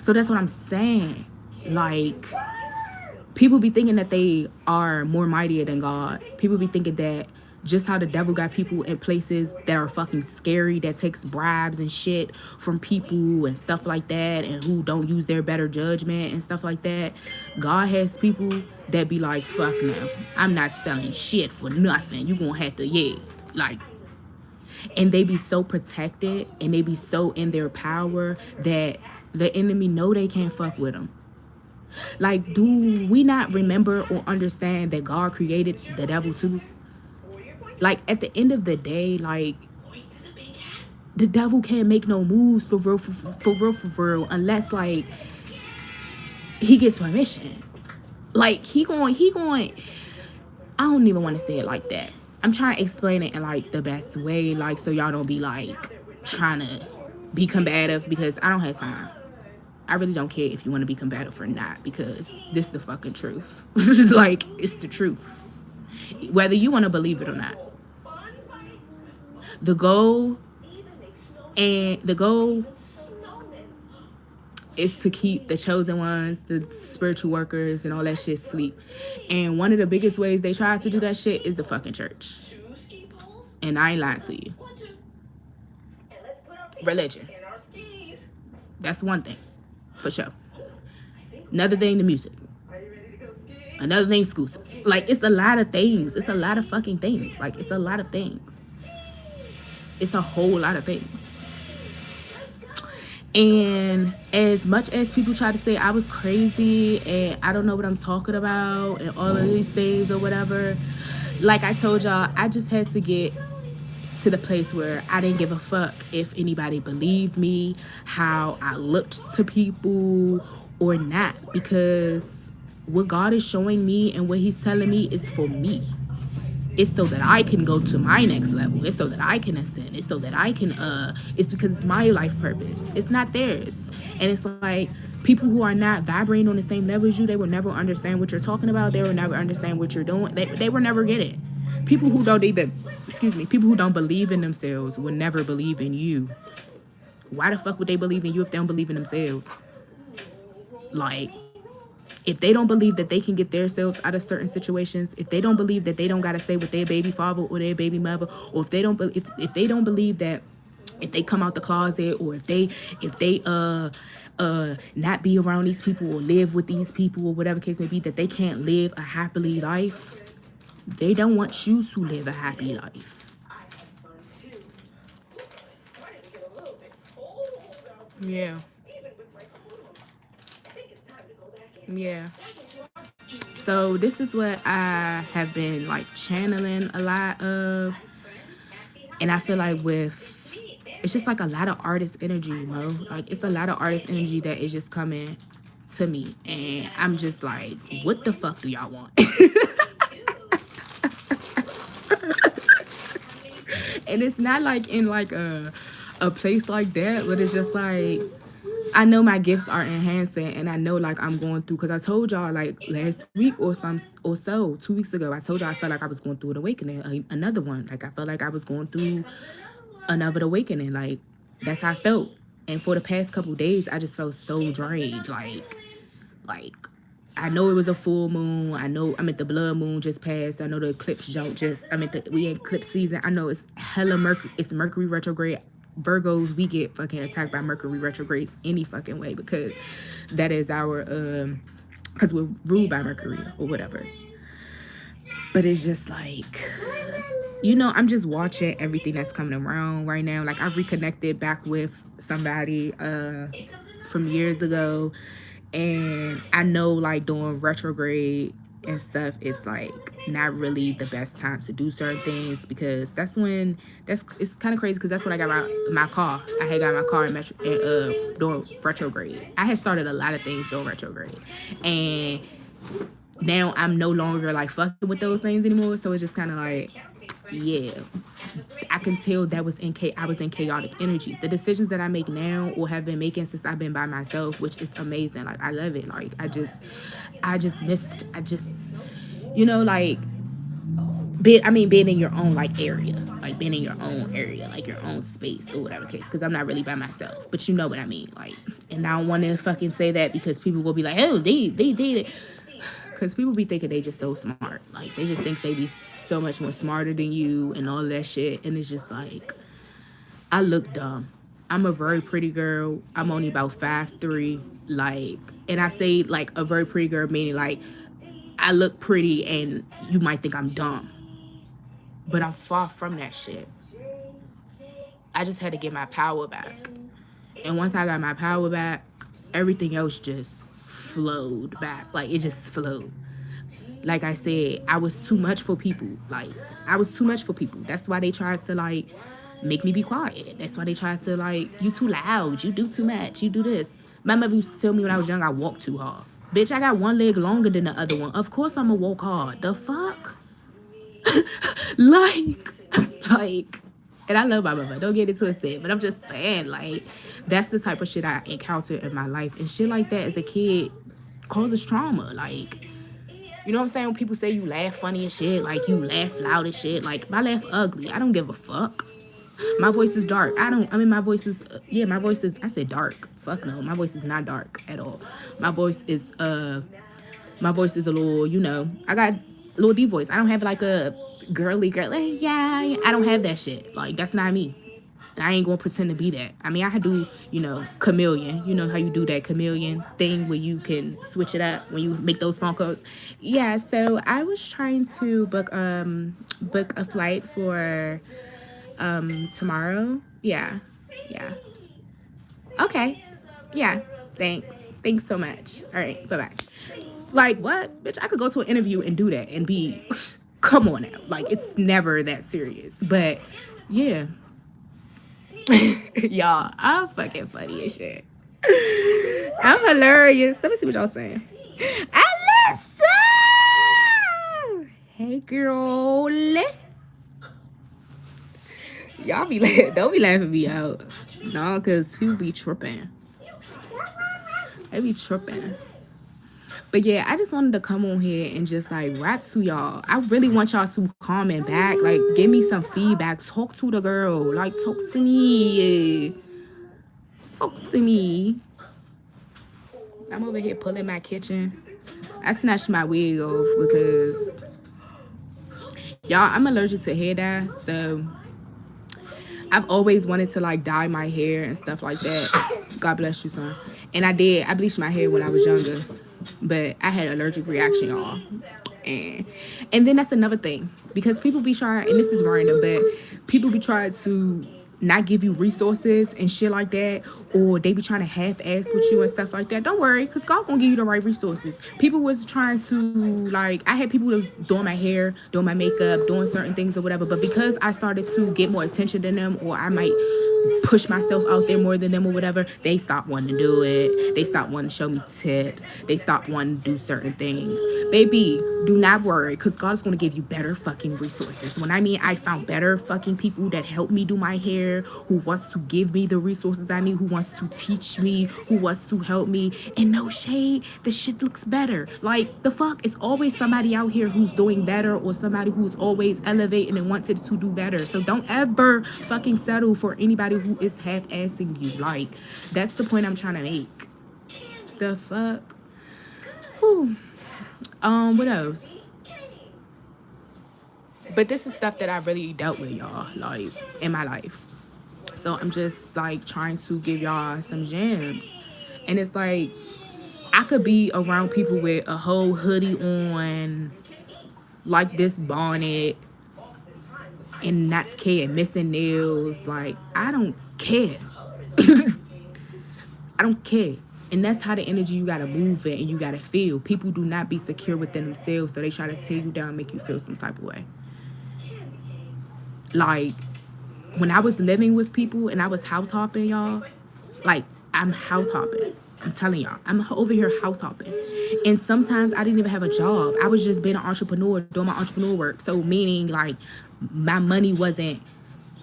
So that's what I'm saying. Like, people be thinking that they are more mightier than God. People be thinking that Just how the devil got people in places that are fucking scary, that takes bribes and shit from people and stuff like that, and who don't use their better judgment and stuff like that. God has people that be like, fuck no, I'm not selling shit for nothing. You gonna have to, yeah. Like, and they be so protected and they be so in their power that the enemy know they can't fuck with them. Like, do we not remember or understand that God created the devil too? Like, at the end of the day, like, the devil can't make no moves for real, for real, unless, like, he gets permission. Like, he going, I don't even want to say it like that. I'm trying to explain it in, like, the best way, like, so y'all don't be, like, trying to be combative, because I don't have time. I really don't care if you want to be combative or not, because this is the fucking truth. Like, it's the truth. Whether you want to believe it or not. The goal is to keep the chosen ones, the spiritual workers, and all that shit asleep. And one of the biggest ways they try to do that shit is the fucking church. And I ain't lying to you. Religion. That's one thing, for sure. Another thing, the music. Another thing, school system. Like, it's a lot of things. It's a lot of fucking things. Like, it's a lot of things. It's a whole lot of things. And as much as people try to say I was crazy and I don't know what I'm talking about and all of these things or whatever, like I told y'all, I just had to get to the place where I didn't give a fuck if anybody believed me, how I looked to people or not, because what God is showing me and what he's telling me is for me. It's so that I can go to my next level. It's so that I can ascend. It's so that I can, it's because it's my life purpose. It's not theirs. And it's like, people who are not vibrating on the same level as you, they will never understand what you're talking about. They will never understand what you're doing. They will never get it. People who don't even, people who don't believe in themselves will never believe in you. Why the fuck would they believe in you if they don't believe in themselves? Like, if they don't believe that they can get themselves out of certain situations, if they don't believe that they don't gotta stay with their baby father or their baby mother, or if they don't believe that if they come out the closet, or if they not be around these people or live with these people or whatever case may be, that they can't live a happily life, they don't want you to live a happy life. Yeah. Yeah. So this is what I have been like channeling a lot of, and I feel like it's just like a lot of artist energy, Mo. Like, it's a lot of artist energy that is just coming to me, and I'm just like, what the fuck do y'all want? And it's not like in like a place like that, but it's just like, I know my gifts are enhancing, and I know like I'm going through, because I told y'all like last week or so, 2 weeks ago, I told y'all I felt like I was going through an awakening, another one. Like, I felt like I was going through another awakening. Like, that's how I felt. And for the past couple days, I just felt so drained. Like I know it was a full moon. I know the blood moon just passed. I know the eclipse we in eclipse season. I know it's hella Mercury. It's Mercury retrograde. Virgos, we get fucking attacked by Mercury retrogrades any fucking way, because that is our because we're ruled by Mercury or whatever. But it's just like, I'm just watching everything that's coming around right now. Like, I've reconnected back with somebody from years ago, and I know like doing retrograde and stuff, it's like not really the best time to do certain things, because it's kind of crazy, because that's when I got my car. I had got my car during retrograde. I had started a lot of things during retrograde, and now I'm no longer like fucking with those things anymore. So it's just kind of like, yeah, I can tell that I was in chaotic energy. The decisions that I make now, or have been making since I've been by myself, which is amazing. Like, I love it. Like, like, being in your own like area, like being in your own area, like your own space or whatever case, because I'm not really by myself, but you know what I mean. Like, and I don't want to fucking say that, because people will be like, oh, they did it. Because people be thinking they just so smart. Like, they just think they be so much more smarter than you and all that shit. And it's just like, I look dumb. I'm a very pretty girl. I'm only about 5'3". Like, and I say like a very pretty girl, meaning like I look pretty and you might think I'm dumb. But I'm far from that shit. I just had to get my power back. And once I got my power back, everything else just flowed back. Like, it just flowed. Like I said, I was too much for people. Like, I was too much for people. That's why they tried to, like, make me be quiet. That's why they tried to, like, you too loud. You do too much. You do this. My mother used to tell me when I was young, I walk too hard. Bitch, I got one leg longer than the other one. Of course I'm gonna walk hard. The fuck? like, like, and I love my mother. Don't get it twisted. But I'm just saying, like, that's the type of shit I encountered in my life. And shit like that as a kid causes trauma. Like, you know what I'm saying? When people say you laugh funny and shit, like you laugh loud and shit, like my laugh ugly. I don't give a fuck. My voice is dark. My voice is, I said dark. Fuck no. My voice is not dark at all. My voice is a little, you know, I got a little D voice. I don't have like a girly girl. Like, yeah, I don't have that shit. Like, that's not me. And I ain't gonna pretend to be that. I mean, I could do, you know, chameleon. You know how you do that chameleon thing where you can switch it up when you make those phone calls. Yeah, so I was trying to book a flight for tomorrow. Yeah. Yeah. Okay. Yeah. Thanks so much. All right, bye-bye. Like, what? Bitch, I could go to an interview and do that and be come on now. Like, it's never that serious. But yeah. Y'all, I'm fucking funny as shit. I'm hilarious. Let me see what y'all saying. Alyssa! Hey, girl. Y'all be don't be laughing me out. No, because people be tripping. They be tripping. But yeah, I just wanted to come on here and just like rap to y'all. I really want y'all to comment back. Like, give me some feedback. Talk to the girl. Like, talk to me. Talk to me. I'm over here pulling my kitchen. I snatched my wig off because y'all, I'm allergic to hair dye. So I've always wanted to like dye my hair and stuff like that. God bless you, son. And I did. I bleached my hair when I was younger. But I had an allergic reaction, y'all. And then that's another thing. Because people be trying, and this is random, but people be trying to not give you resources and shit like that, or they be trying to half-ass with you and stuff like that. Don't worry, because God gonna give you the right resources. People was trying to, like, I had people that was doing my hair, doing my makeup, doing certain things or whatever, but because I started to get more attention than them, or I might push myself out there more than them or whatever, they stopped wanting to do it. They stopped wanting to show me tips. They stopped wanting to do certain things. Baby, do not worry, because God's going to give you better fucking resources. When I mean I found better fucking people that help me do my hair, who wants to give me the resources I need, who wants to teach me, who wants to help me, and no shade, the shit looks better. Like, the fuck, it's always somebody out here who's doing better, or somebody who's always elevating and wanted to do better. So don't ever fucking settle for anybody who is half-assing you. Like, that's the point I'm trying to make. The fuck? Whew. What else? But this is stuff that I really dealt with, y'all, like, in my life. So I'm just like trying to give y'all some gems. And it's like, I could be around people with a whole hoodie on, like this bonnet, and not care, missing nails. Like, I don't care. I don't care. And that's how the energy you gotta move it and you gotta feel. People do not be secure within themselves, so they try to tear you down, make you feel some type of way. Like, when I was living with people and I was house hopping, y'all, like, I'm house hopping. I'm telling y'all, I'm over here house hopping. And sometimes I didn't even have a job. I was just being an entrepreneur, doing my entrepreneur work. So meaning, like, my money wasn't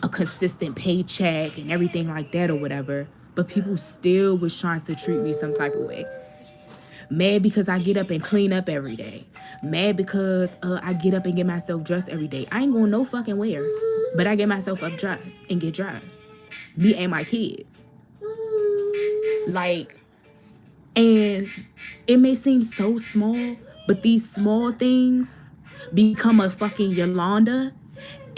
a consistent paycheck and everything like that or whatever. But people still was trying to treat me some type of way. Mad because I get up and clean up every day. Mad because I get up and get myself dressed every day. I ain't going no fucking where. But I get myself up dressed and get dressed. Me and my kids. Like, and it may seem so small, But these small things become a fucking Yolanda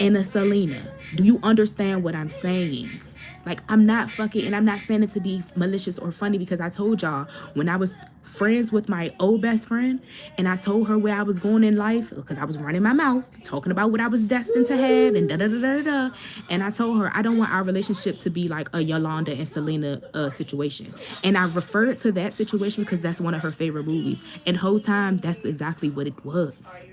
and a Selena. Do you understand what I'm saying? Like, I'm not fucking, and I'm not saying it to be malicious or funny, because I told y'all when I was friends with my old best friend and I told her where I was going in life, because I was running my mouth talking about what I was destined to have and da da da da da. And I told her I don't want our relationship to be like a Yolanda and Selena situation. And I referred to that situation because that's one of her favorite movies. And the whole time, that's exactly what it was.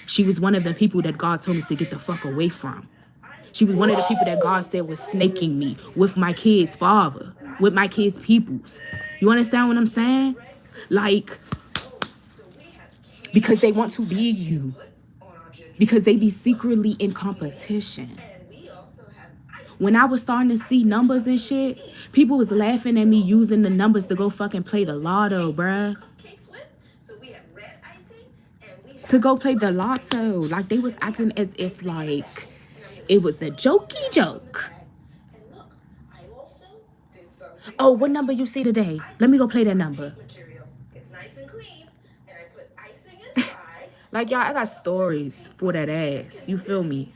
She was one of the people that God told me to get the fuck away from. She was one of the people that God said was snaking me with my kids' father, with my kids' peoples. You understand what I'm saying? Like, because they want to be you. Because they be secretly in competition. When I was starting to see numbers and shit, people was laughing at me using the numbers to go fucking play the lotto, bruh. To go play the lotto. Like, they was acting as if, like, it was a jokey joke. Oh, what number you see today? Let me go play that number. Like, y'all, I got stories for that ass. You feel me?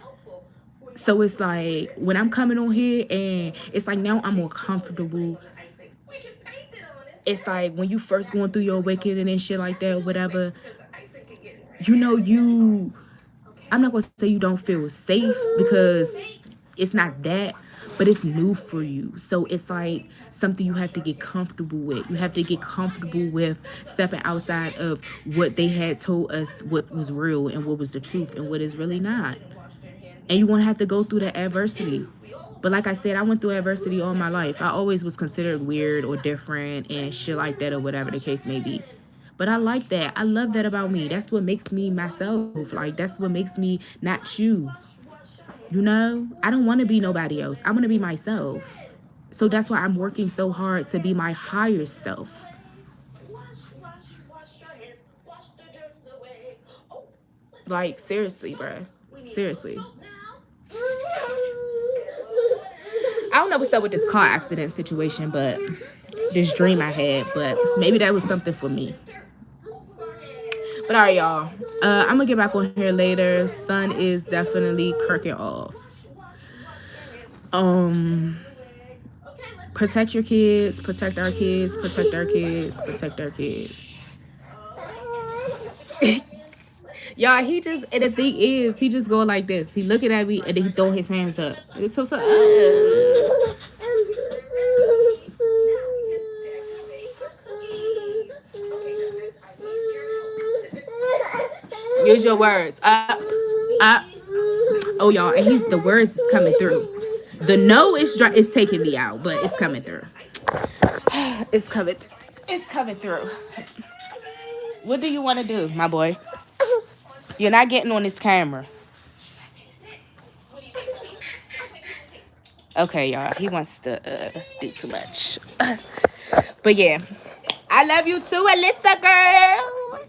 So it's like, when I'm coming on here and it's like now I'm more comfortable. It's like when you first going through your awakening and shit like that or whatever, you know, I'm not gonna say you don't feel safe, because it's not that, but it's new for you. So it's like something you have to get comfortable with. You have to get comfortable with stepping outside of what they had told us what was real and what was the truth and what is really not. And you're gonna have to go through the adversity. But like I said, I went through adversity all my life. I always was considered weird or different and shit like that, or whatever the case may be. But I like that. I love that about me. That's what makes me myself. Like, that's what makes me not you. You know? I don't want to be nobody else. I want to be myself. So that's why I'm working so hard to be my higher self. Like, seriously, bruh. Seriously. I don't know what's up with this car accident situation, but this dream I had, but maybe that was something for me. But all right, y'all. I'm gonna get back on here later. Sun is definitely kirking off. Protect your kids, protect our kids, protect our kids, protect our kids. Y'all, he just, and the thing is, he just go like this. He looking at me and then he throw his hands up. It's so use your words. Up. Oh, y'all, and the words is coming through. The no is taking me out, but it's coming through. It's coming. It's coming through. What do you want to do, my boy? You're not getting on this camera. Okay, y'all. He wants to do too much. But yeah, I love you too, Alyssa girl.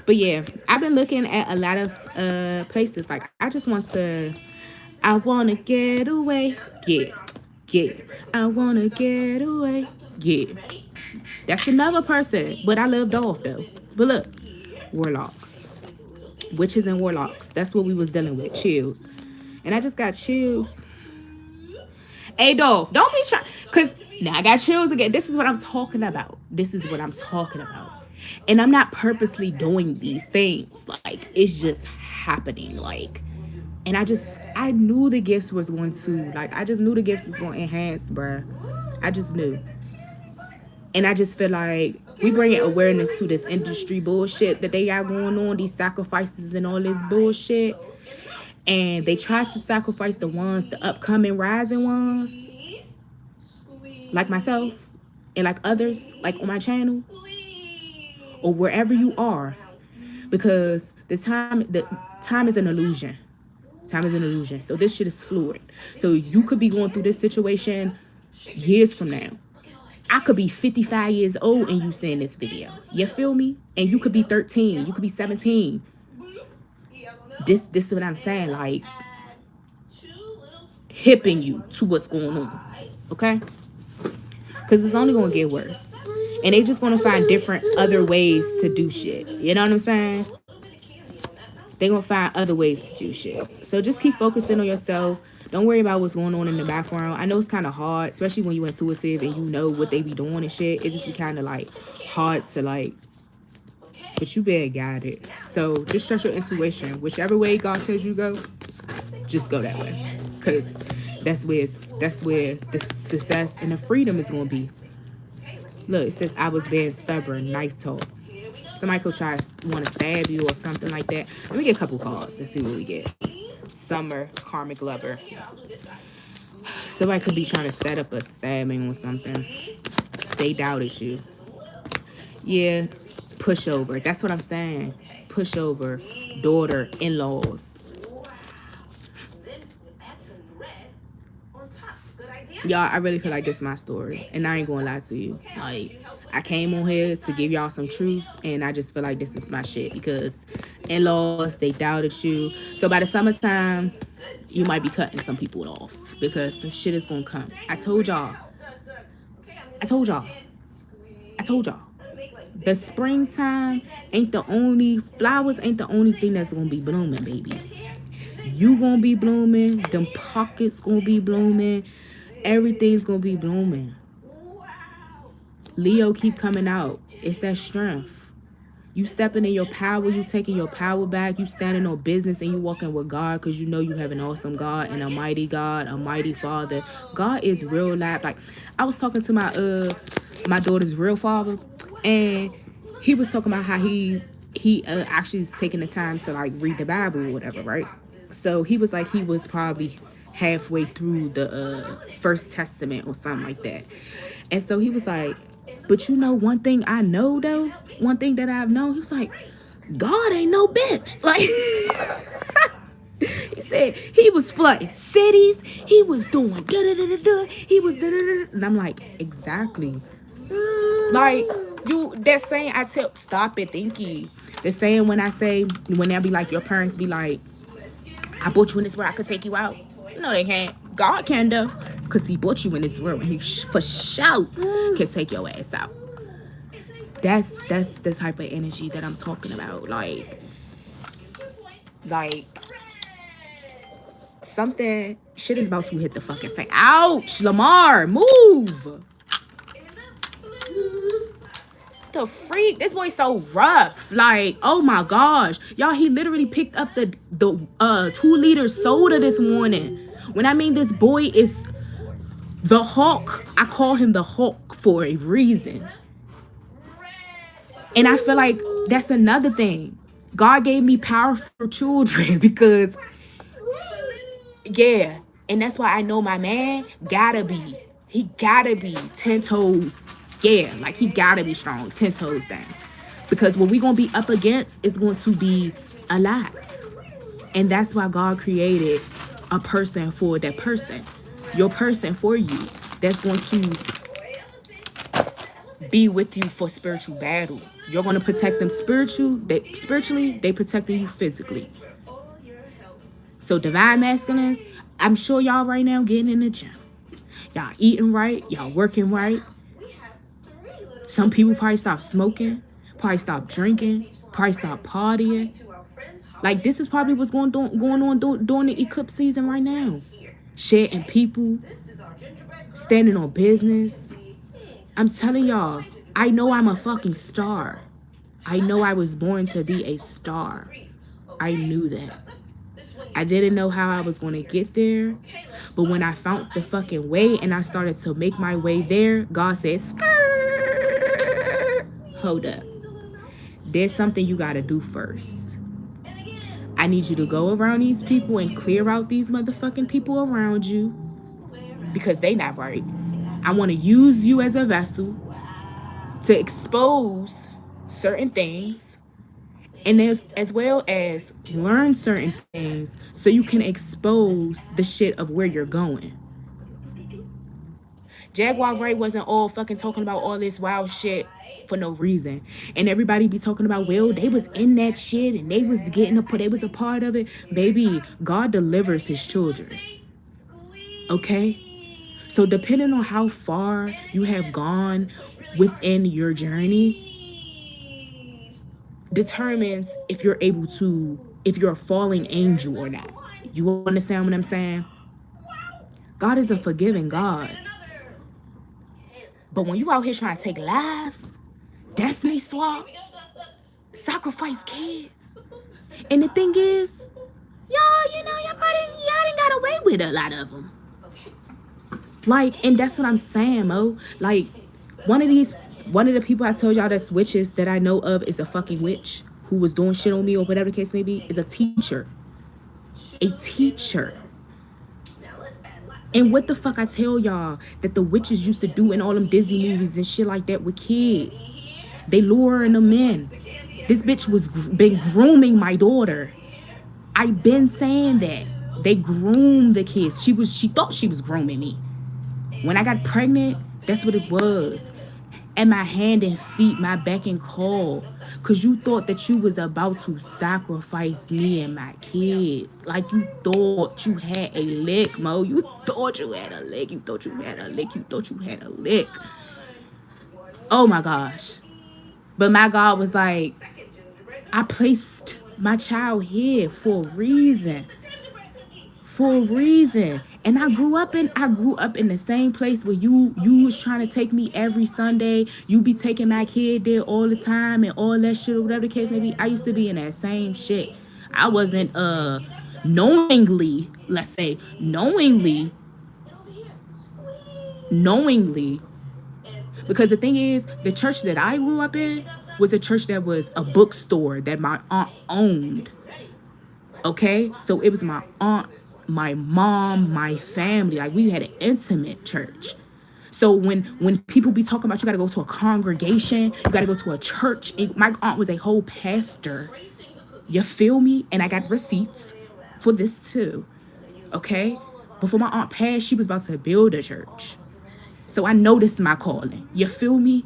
But yeah, I've been looking at a lot of places. Like, I wanna get away. Yeah. I wanna get away. Yeah. That's another person. But I loved off though. But look, warlock. Witches and warlocks. That's what we was dealing with. Chills. And I just got chills. Hey, Dolph, don't be trying. Because now I got chills again. This is what I'm talking about. And I'm not purposely doing these things. Like, it's just happening. Like, and I knew the gifts was going to, like, I just knew the gifts was going to enhance, bruh. I just knew. And I just feel like we bringing awareness to this industry bullshit that they got going on, these sacrifices and all this bullshit. And they try to sacrifice the upcoming rising ones, like myself and like others, like on my channel or wherever you are, because the time is an illusion. Time is an illusion. So this shit is fluid. So you could be going through this situation years from now. I could be 55 years old and you seeing this video. You feel me? And you could be 13. You could be 17. This is what I'm saying. Like, hipping you to what's going on. Okay? Because it's only going to get worse. And they just gonna find different other ways to do shit. You know what I'm saying? They gonna find other ways to do shit. So just keep focusing on yourself. Don't worry about what's going on in the background. I know it's kind of hard, especially when you're intuitive and you know what they be doing and shit. It just be kind of like hard to like, but you better guide it. So just trust your intuition. Whichever way God says you go, just go that way. Cause that's where the success and the freedom is gonna be. Look, it says I was being stubborn, knife talk. Somebody could try to want to stab you or something like that. Let me get a couple calls and see what we get. Summer, karmic lover. Somebody could be trying to set up a stabbing or something. They doubted you. Yeah, pushover. That's what I'm saying. Pushover, daughter, in-laws. Y'all, I really feel like this is my story. And I ain't gonna lie to you. Like, I came on here to give y'all some truths, and I just feel like this is my shit because in-laws, they doubted you. So by the summertime, you might be cutting some people off because some shit is gonna come. I told y'all. The springtime ain't the only, flowers ain't the only thing that's gonna be blooming, baby. You gonna be blooming, them pockets gonna be blooming, everything's gonna be blooming. Leo keep coming out. It's that strength. You stepping in your power, you taking your power back, you standing on business and you walking with God because you know you have an awesome God and a mighty God, a mighty Father. God is real life. Like, I was talking to my daughter's real father, and he was talking about how he actually is taking the time to like read the Bible or whatever, right? So he was like, he was probably halfway through the First Testament or something like that. And so he was like, but you know, one thing I know though, one thing that I've known, he was like, God ain't no bitch. Like, he said he was flooding cities, he was doing da-da-da-da-da, he was da-da-da-da. And I'm like, exactly. Like, you, that saying I tell, stop it, thinky. The saying when I say, when they be like, your parents be like, I brought you in this world, I could take you out. No, they can't. God can though, because he brought you in this world and he for sure can take your ass out. That's the type of energy that I'm talking about. Like something, shit is about to hit the fucking fan. Ouch, Lamar, move. The freak, this boy's so rough. Like, oh my gosh, y'all, he literally picked up the 2-liter soda this morning. When I mean this boy is the Hulk, I call him the Hulk for a reason. And I feel like that's another thing. God gave me powerful children because, yeah, and that's why I know my man gotta be 10 toes. Yeah, like he gotta be strong, 10 toes down. Because what we gonna be up against is going to be a lot. And that's why God created a person for that person. Your person for you. That's going to be with you for spiritual battle. You're going to protect them spiritually, they protecting you physically. So divine masculines, I'm sure y'all right now getting in the gym. Y'all eating right, y'all working right. Some people probably stop smoking, probably stop drinking, probably stop partying. Like, this is probably what's going on during the eclipse season right now. Sharing people, standing on business. I'm telling y'all, I know I'm a fucking star. I know I was born to be a star. I knew that. I didn't know how I was going to get there. But when I found the fucking way and I started to make my way there, God said, skirt. Hold up. There's something you got to do first. I need you to go around these people and clear out these motherfucking people around you because they not right. I want to use you as a vessel to expose certain things and as well as learn certain things so you can expose the shit of where you're going. Jaguar Ray wasn't all fucking talking about all this wild shit for no reason. And everybody be talking about, well, they was in that shit and they was they was a part of it. Baby, God delivers his children. Okay? So depending on how far you have gone, within your journey determines if you're able to, if you're a falling angel or not. You understand what I'm saying? God is a forgiving God. But when you out here trying to take lives, destiny swap, sacrifice kids, and the thing is, y'all, you know, y'all didn't got away with a lot of them. Like, and that's what I'm saying, Mo. Like, one of the people I told y'all that's witches that I know of is a fucking witch who was doing shit on me or whatever the case may be, is a teacher. A teacher. And what the fuck I tell y'all that the witches used to do in all them Disney movies and shit like that with kids? They luring them in. This bitch was been grooming my daughter. I been saying that. They groomed the kids. She thought she was grooming me. When I got pregnant, that's what it was. And my hand and feet, my beck and call. Cause you thought that you was about to sacrifice me and my kids. Like you thought you had a lick, Mo. You thought you had a lick. You thought you had a lick. You thought you had a lick. Oh my gosh. But my God was like, I placed my child here for a reason. For a reason. And I grew up in the same place where you was trying to take me every Sunday. You be taking my kid there all the time and all that shit or whatever the case may be. I used to be in that same shit. I wasn't knowingly, let's say, knowingly, because the thing is, the church that I grew up in was a church that was a bookstore that my aunt owned. Okay? So it was my aunt, my mom, my family. Like, we had an intimate church. So when people be talking about you gotta go to a congregation, you gotta go to a church. My aunt was a whole pastor. You feel me? And I got receipts for this too. Okay? Before my aunt passed, she was about to build a church. So I know this is my calling. You feel me?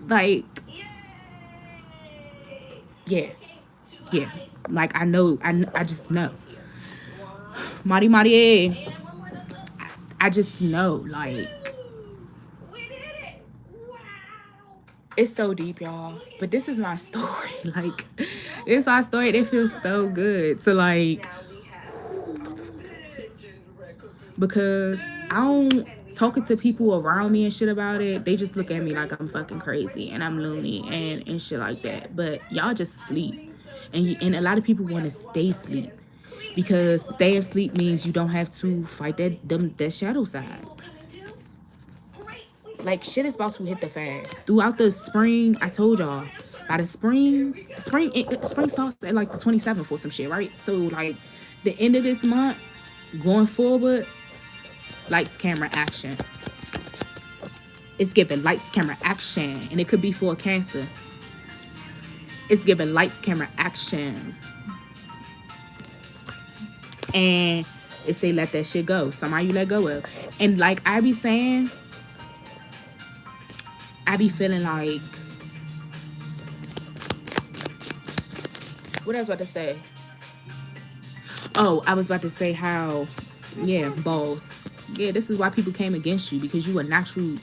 Like, yeah. Yeah. Like, I know, I just know. Mari, I just know, like, it's so deep, y'all. But this is my story. Like, this is my story. It feels so good to, like, because I don't, talking to people around me and shit about it, they just look at me like I'm fucking crazy and I'm loony and shit like that. But y'all just sleep. And a lot of people want to stay asleep because staying asleep means you don't have to fight that shadow side. Like, shit is about to hit the fan. Throughout the spring, I told y'all, by the spring starts at like the 27th or some shit, right? So like the end of this month, going forward, lights, camera, action. It's giving lights, camera, action, and it could be for a Cancer. It's giving lights, camera, action, and it say let that shit go. Somebody you let go of, and like I be saying, I be feeling like, what I was about to say? Oh, I was about to say how, yeah, balls. Yeah, this is why people came against you, because you a natural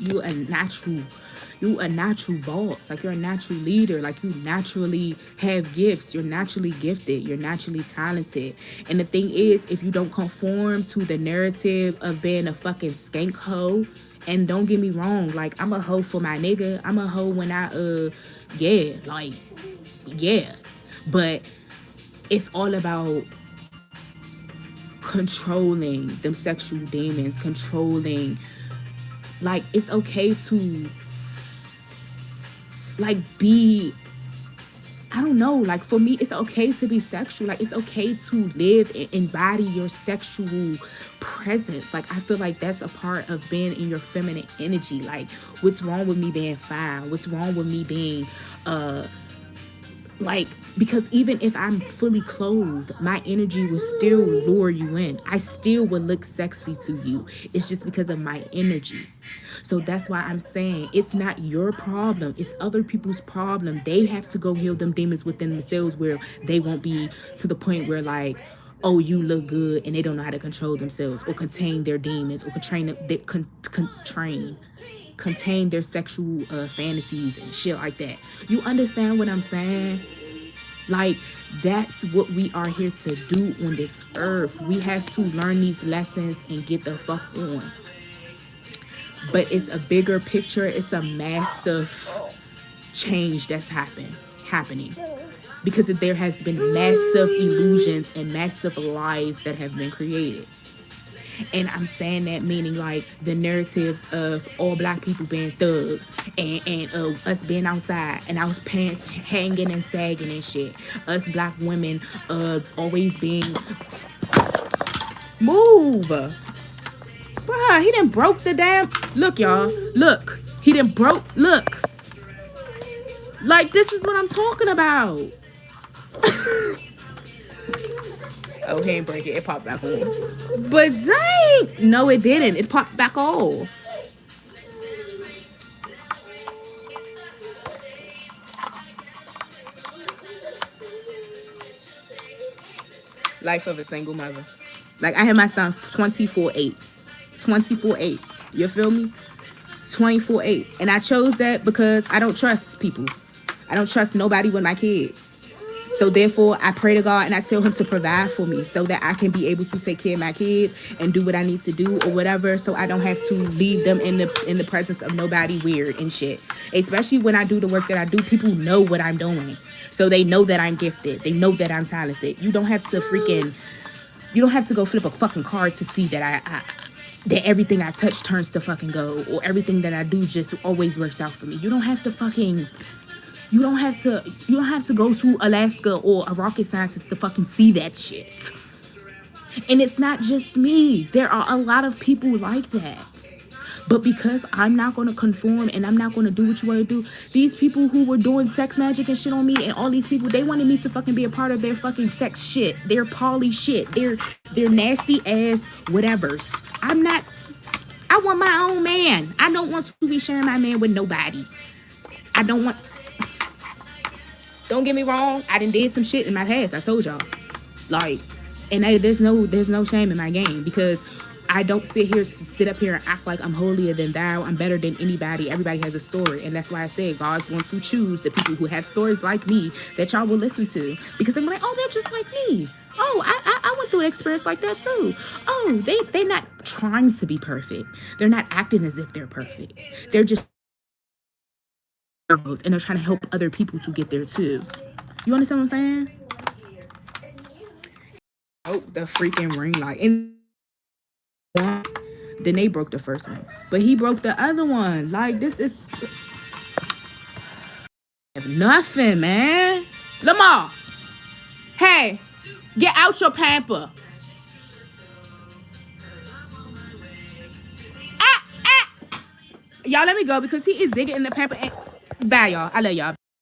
boss. Like, you're a natural leader. Like, you naturally have gifts. You're naturally gifted. You're naturally talented. And the thing is, if you don't conform to the narrative of being a fucking skank hoe, and don't get me wrong, like, I'm a hoe for my nigga. I'm a hoe when yeah, like, yeah. But it's all about controlling them sexual demons, controlling, like, it's okay to, like, be, I don't know, like, for me, it's okay to be sexual. Like, it's okay to live and embody your sexual presence. Like, I feel like that's a part of being in your feminine energy. Like, what's wrong with me being fine? What's wrong with me being like, because even if I'm fully clothed, my energy will still lure you in. I still will look sexy to you. It's just because of my energy. So that's why I'm saying it's not your problem. It's other people's problem. They have to go heal them demons within themselves, where they won't be to the point where, like, oh, you look good, and they don't know how to control themselves or contain their demons or train. contain their sexual fantasies and shit like that. You understand what I'm saying? Like, that's what we are here to do on this earth. We have to learn these lessons and get the fuck on. But it's a bigger picture. It's a massive change that's happening. Because there has been massive illusions and massive lies that have been created. And I'm saying that meaning like the narratives of all black people being thugs and us being outside and our pants hanging and sagging and shit. Us black women always being move. Bruh, he done broke the damn look, y'all. Look. He done broke look. Like, this is what I'm talking about. Oh, he ain't break it. It popped back on. But dang! No, it didn't. It popped back off. Life of a single mother. Like, I had my son 24/8. 24/8. You feel me? 24/8. And I chose that because I don't trust people. I don't trust nobody with my kids. So therefore, I pray to God and I tell him to provide for me so that I can be able to take care of my kids and do what I need to do or whatever, so I don't have to leave them in the presence of nobody weird and shit. Especially when I do the work that I do, people know what I'm doing. So they know that I'm gifted. They know that I'm talented. You don't have to go flip a fucking card to see that that everything I touch turns to fucking gold, or everything that I do just always works out for me. You don't have to go to Alaska or a rocket scientist to fucking see that shit. And it's not just me. There are a lot of people like that. But because I'm not going to conform and I'm not going to do what you want to do, these people who were doing sex magic and shit on me and all these people, they wanted me to fucking be a part of their fucking sex shit, their poly shit, their nasty ass whatevers. I want my own man. I don't want to be sharing my man with nobody. Don't get me wrong, I done did some shit in my past. I told y'all. Like, and there's no shame in my game, because I don't sit up here and act like I'm holier than thou. I'm better than anybody. Everybody has a story. And that's why I said God wants to choose the people who have stories like me that y'all will listen to. Because I'm like, oh, they're just like me. Oh, I went through an experience like that too. Oh, they're not trying to be perfect. They're not acting as if they're perfect. They're just, and they're trying to help other people to get there too. You understand what I'm saying? Oh, the freaking ring light. And Danae broke the first one, but he broke the other one. Like, this is nothing, man. Lamar, hey, get out your pamper. Y'all, let me go because he is digging in the pamper. Bye, y'all. I love y'all.